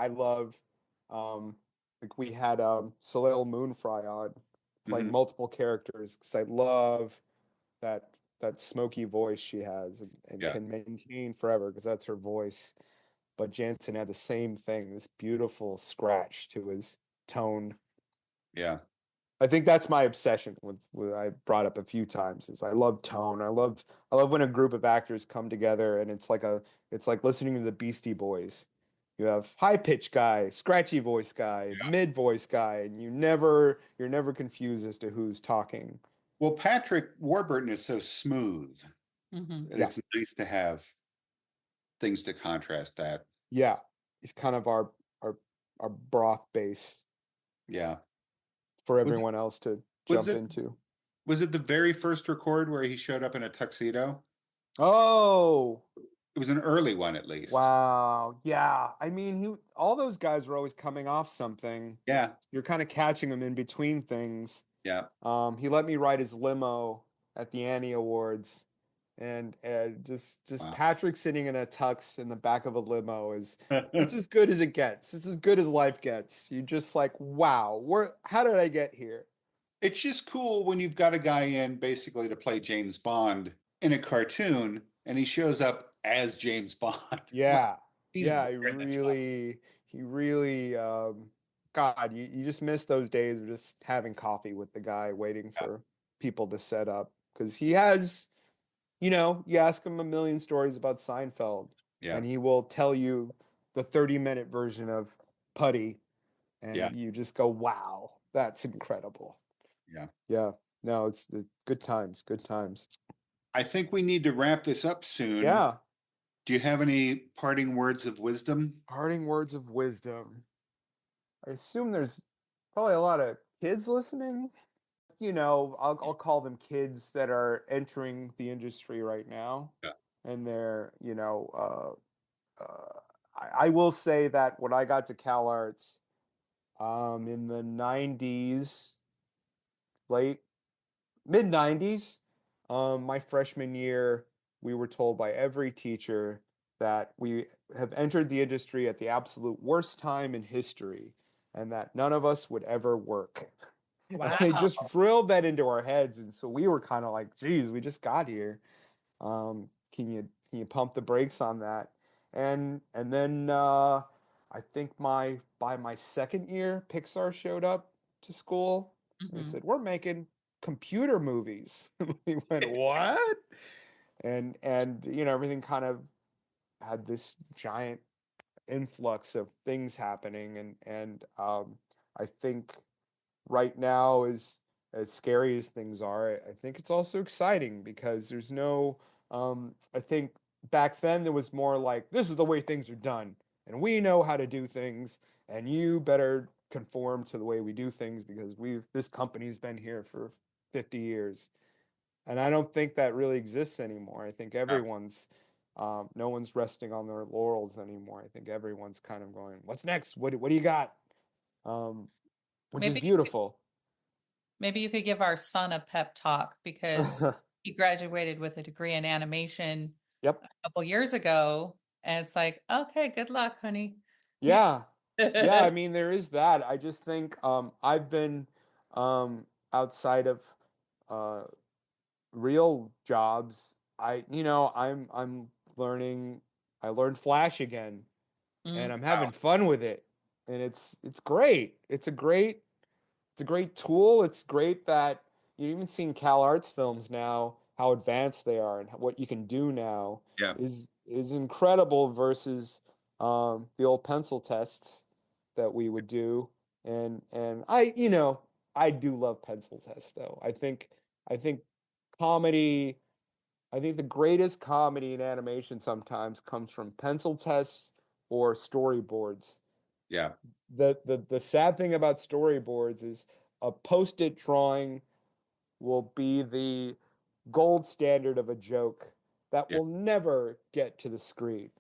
love like we had Soleil Moonfry on playing multiple characters because I love that smoky voice she has and can maintain forever because that's her voice. But Jansen had the same thing, this beautiful scratch to his tone. Yeah. I think that's my obsession with what I brought up a few times is I love tone. I love when a group of actors come together and it's like listening to the Beastie Boys. You have high pitch guy, scratchy voice guy, mid voice guy, and you're never confused as to who's talking. Well, Patrick Warburton is so smooth. And it's nice to have things to contrast that. Yeah. He's kind of our broth base. Yeah. For everyone else to jump into. Was it the very first record where he showed up in a tuxedo? Oh. It was an early one, at least. Wow. Yeah. I mean, all those guys were always coming off something. Yeah. You're kind of catching them in between things. Yeah. He let me ride his limo at the Annie Awards. And just Patrick sitting in a tux in the back of a limo it's as good as it gets. It's as good as life gets. You're just like, wow, how did I get here? It's just cool when you've got a guy in basically to play James Bond in a cartoon and he shows up as James Bond. Yeah. He really God, you just miss those days of just having coffee with the guy waiting for people to set up because he has, you ask him a million stories about Seinfeld and he will tell you the 30-minute version of Putty and you just go, wow, that's incredible. Yeah. No, it's the good times. I think we need to wrap this up soon. Yeah. Do you have any parting words of wisdom? Parting words of wisdom. I assume there's probably a lot of kids listening. I'll call them kids that are entering the industry right now. Yeah. And they're, I will say that when I got to CalArts in the 90s, mid-90s, my freshman year, we were told by every teacher that we have entered the industry at the absolute worst time in history and that none of us would ever work. Wow. And they just drilled that into our heads. And so we were kind of like, geez, we just got here. Can you pump the brakes on that? And then I think by my second year, Pixar showed up to school. They said, we're making computer movies. We went, what? And everything kind of had this giant influx of things happening. And I think right now, as scary as things are, I think it's also exciting because there's no, I think back then there was more like, this is the way things are done, and we know how to do things, and you better conform to the way we do things because this company's been here for 50 years. And I don't think that really exists anymore. I think no one's resting on their laurels anymore. I think everyone's kind of going, what's next? What do you got? Which is beautiful. Maybe you could give our son a pep talk because he graduated with a degree in animation a couple years ago. And it's like, okay, good luck, honey. Yeah. Yeah, I mean, there is that. I just think I've been outside of real jobs. I'm learning. I learned Flash again, and I'm having fun with it, and it's great. It's a great tool. It's great that you've even seen CalArts films now, how advanced they are and what you can do now is incredible versus the old pencil tests that we would do. And I do love pencil tests though. I think comedy, I think the greatest comedy in animation sometimes comes from pencil tests or storyboards. Yeah. The sad thing about storyboards is a post-it drawing will be the gold standard of a joke that will never get to the screen.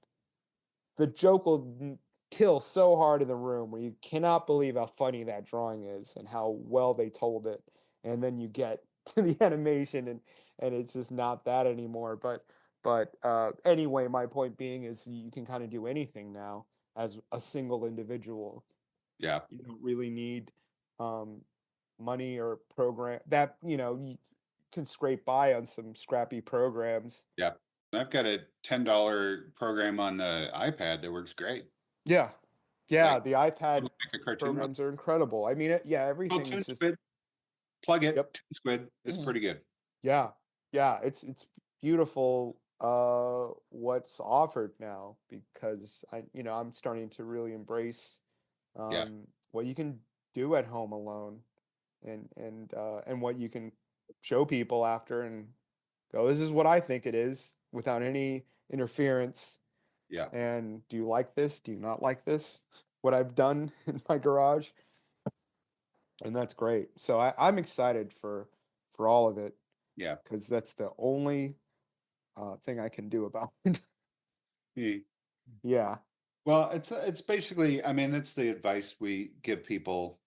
The joke will kill so hard in the room where you cannot believe how funny that drawing is and how well they told it. And then you get to the animation and it's just not that anymore. But anyway, my point being is you can kind of do anything now as a single individual. Yeah. You don't really need money or program that, you can scrape by on some scrappy programs. Yeah. I've got a $10 program on the iPad that works great. Yeah. Yeah. The iPad programs are incredible. I mean, everything is just plug it. Yep. Toon Squid is pretty good. Yeah. Yeah. It's beautiful what's offered now because I'm starting to really embrace what you can do at home alone and what you can show people after and go, this is what I think it is without any interference. Yeah. And do you like this? Do you not like this? What I've done in my garage? And that's great. So I'm excited for all of it. Yeah. Because that's the only thing I can do about it. Yeah. Well, it's basically, I mean, it's the advice we give people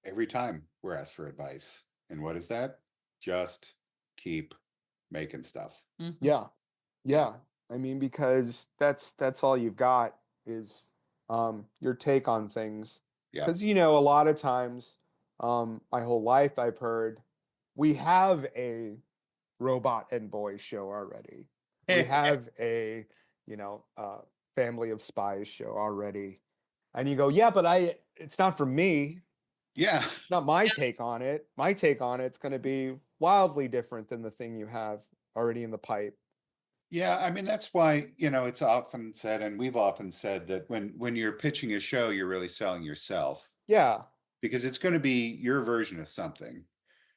every time we're asked for advice. And what is that? Just keep making stuff. Mm-hmm. Yeah. Yeah. I mean, because that's all you've got is your take on things. Yeah. Because, a lot of times, my whole life I've heard, we have a Robot and Boys show already. We have a, Family of Spies show already. And you go, yeah, but it's not for me. Yeah. It's not my take on it. My take on it's going to be wildly different than the thing you have already in the pipe. Yeah, I mean, that's why, it's often said, and we've often said that when you're pitching a show, you're really selling yourself. Yeah. Because it's going to be your version of something.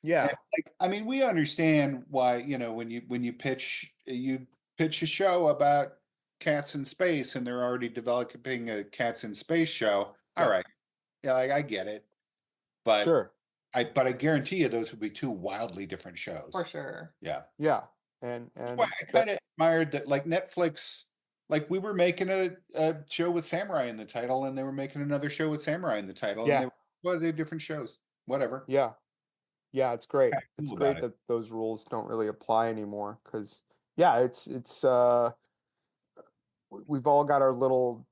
Yeah. And, I mean, we understand why, when you pitch a show about cats in space and they're already developing a cats in space show. Yeah. All right. Yeah, I get it. But sure. I guarantee you those would be two wildly different shows. For sure. Yeah. Yeah. And well, I kind of admired that, like Netflix, like we were making a show with samurai in the title, and they were making another show with samurai in the title. Yeah. And they're different shows. Whatever. Yeah. Yeah, it's great. It's great it. that those rules don't really apply anymore because it's we've all got our little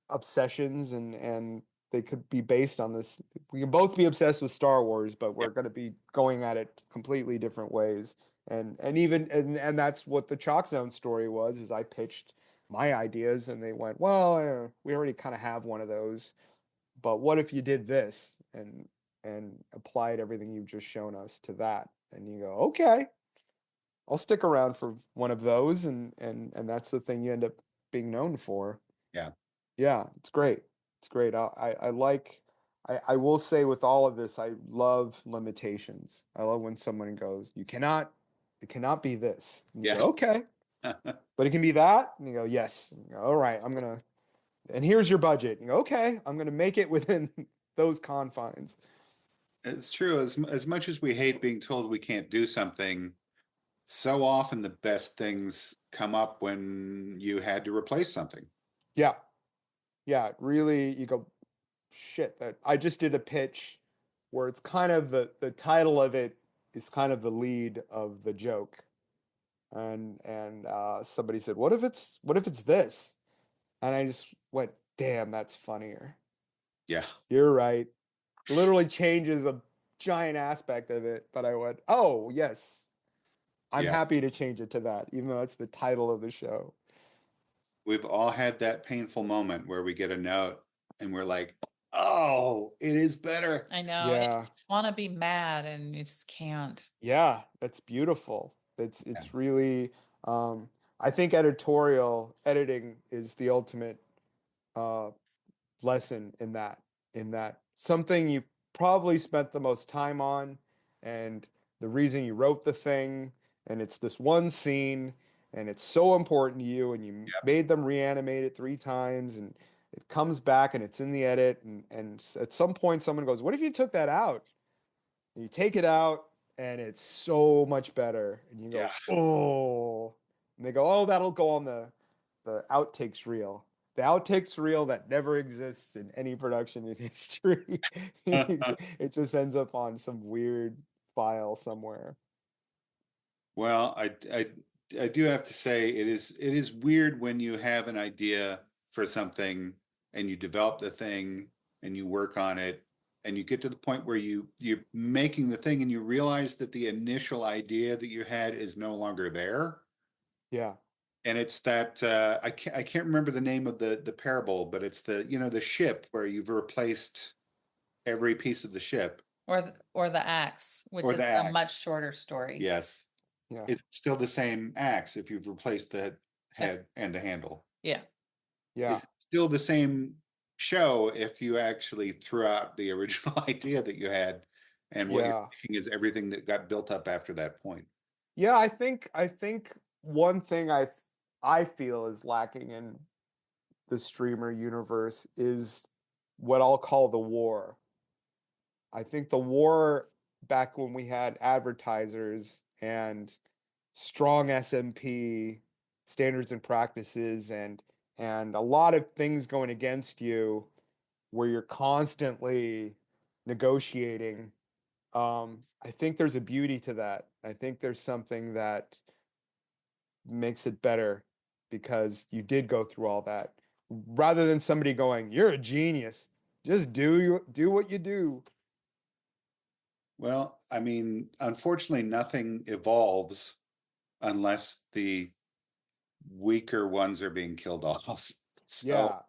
obsessions and they could be based on this. We can both be obsessed with Star Wars, but we're going to be going at it completely different ways. And that's what the Chalk Zone story was, is I pitched my ideas and they went, well, we already kind of have one of those, but what if you did this and applied everything you've just shown us to that? And you go, okay, I'll stick around for one of those. And that's the thing you end up being known for. Yeah. Yeah. It's great. It's great. I I will say with all of this, I love limitations. I love when someone goes, it cannot be this. And you go, okay, but it can be that. And you go, yes. And you go, all right, and here's your budget. And you go, okay, I'm going to make it within those confines. It's true. As much as we hate being told we can't do something, so often the best things come up when you had to replace something. Yeah. Yeah. Really, you go, shit, that I just did a pitch where it's kind of the title of it is kind of the lead of the joke. And somebody said, what if it's this? And I just went, damn, that's funnier. Yeah. You're right. Literally changes a giant aspect of it, but I went, oh yes, I'm happy to change it to that, even though that's the title of the show. We've all had that painful moment where we get a note and we're like, oh, it is better. I know. Yeah. You want to be mad and you just can't. Yeah, that's beautiful. It's really, I think editing is the ultimate lesson in that something you've probably spent the most time on, and the reason you wrote the thing, and it's this one scene, and it's so important to you, and you made them reanimate it 3 times, and it comes back and it's in the edit, and at some point someone goes, what if you took that out? And you take it out and it's so much better, and you go, oh, and they go, oh, that'll go on the outtakes reel. The outtakes reel that never exists in any production in history. It just ends up on some weird file somewhere. Well, I do have to say it is weird when you have an idea for something and you develop the thing and you work on it and you get to the point where you're making the thing and you realize that the initial idea that you had is no longer there. Yeah. And it's that I can't remember the name of the parable, but it's the ship where you've replaced every piece of the ship, or the axe, which is a much shorter story. Yes, yeah, it's still the same axe if you've replaced the head and the handle. Yeah, it's still the same show if you actually threw out the original idea that you had, and what you're thinking is everything that got built up after that point. Yeah, I think one thing I feel is lacking in the streamer universe is what I'll call the war. I think the war back when we had advertisers and strong SMP standards and practices and a lot of things going against you where you're constantly negotiating. I think there's a beauty to that. I think there's something that makes it better because you did go through all that, rather than somebody going, you're a genius, just do what you do. Well, I mean, unfortunately, nothing evolves unless the weaker ones are being killed off. So, yeah,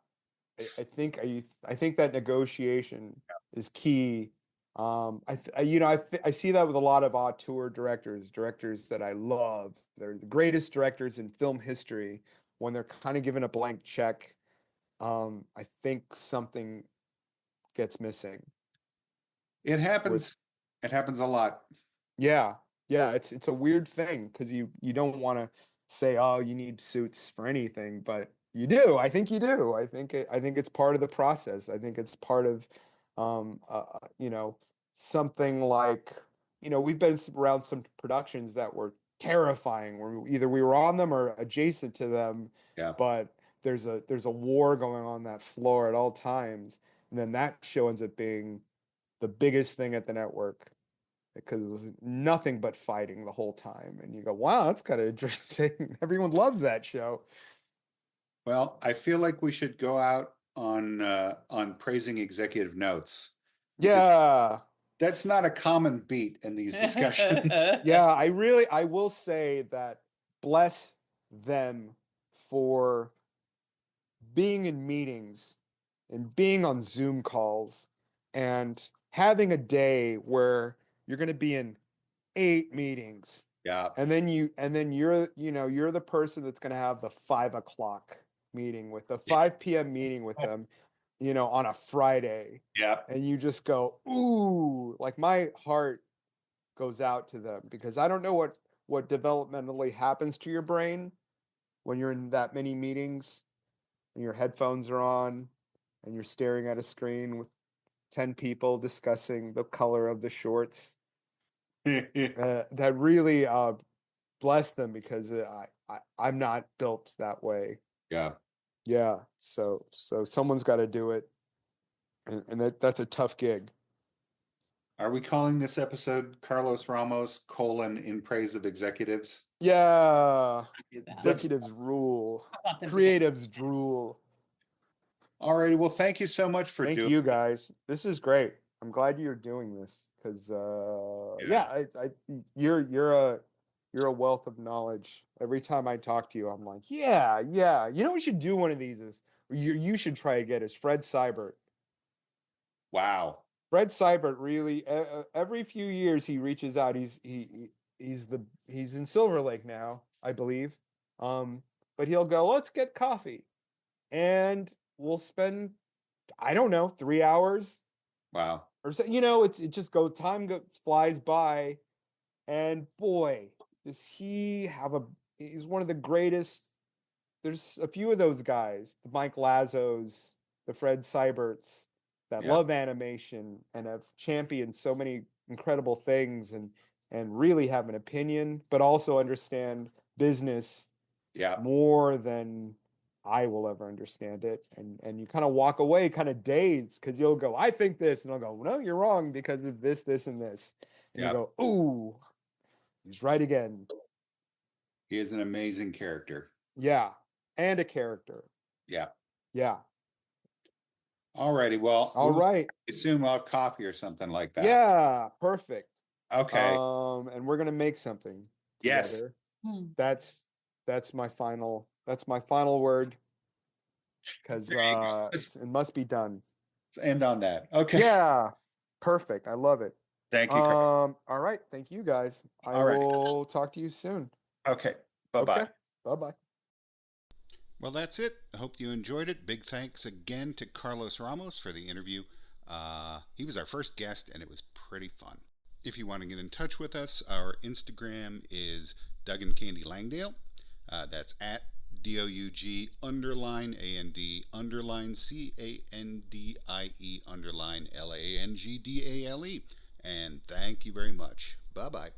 I think that negotiation is key. I see that with a lot of auteur directors that I love. They're the greatest directors in film history. When they're kind of given a blank check, I think something gets missing. It happens. It happens a lot. Yeah. It's a weird thing because you don't want to say, oh, you need suits for anything, but you do. I think you do. I think it's part of the process. I think it's part of, something like, we've been around some productions that were terrifying, where either we were on them or adjacent to them. Yeah. But there's a war going on that floor at all times, and then that show ends up being the biggest thing at the network because it was nothing but fighting the whole time. And you go, wow, that's kind of interesting. Everyone loves that show. Well, I feel like we should go out on praising executive notes. Yeah. That's not a common beat in these discussions. Yeah, I will say that bless them for being in meetings and being on Zoom calls and having a day where you're going to be in 8 meetings. Yeah. And then you're the person that's going to have the 5 o'clock meeting with the 5 p.m. meeting with them. on a Friday. Yeah. And you just go, ooh, like my heart goes out to them, because I don't know what developmentally happens to your brain when you're in that many meetings and your headphones are on and you're staring at a screen with 10 people discussing the color of the shorts. That really bless them, because I'm not built that way. Yeah. So someone's got to do it, and that's a tough gig. Are we calling this episode Carlos Ramos : in praise of executives? Yeah. Executives rule. Creatives drool. Alrighty. Well, thank you so much for doing. Thank you guys. This is great. I'm glad you're doing this, because you're a wealth of knowledge. Every time I talk to you, I'm like, yeah. We should do one of these. You should try to get is Fred Seibert. Wow. Fred Seibert really, every few years he reaches out. He's in Silver Lake now, I believe. But he'll go, let's get coffee, and we'll spend, I don't know, 3 hours. Wow. Or so, it just goes, flies by, and boy, does he he's one of the greatest. There's a few of those guys, the Mike Lazzos, the Fred Seiberts, that love animation and have championed so many incredible things, and really have an opinion, but also understand business more than I will ever understand it. And you kind of walk away kind of dazed, because you'll go, I think this, and I'll go, no, you're wrong because of this, and this. And you go, ooh, he's right again. He is an amazing character. Yeah. And a character. Yeah. Yeah. All righty. Well, all right. Assume we'll have coffee or something like that. Yeah. Perfect. Okay. And we're going to make something together. Yes. That's my final word, because it must be done. Let's end on that. Okay. Yeah. Perfect. I love it. Thank you. All right. Thank you guys. I will talk to you soon. Okay. Bye-bye. Okay. Bye-bye. Well, that's it. I hope you enjoyed it. Big thanks again to Carlos Ramos for the interview. He was our first guest, and it was pretty fun. If you want to get in touch with us, our Instagram is Doug and Candy Langdale. That's at DOUG_AND_CANDIE_LANGDALE. And thank you very much. Bye-bye.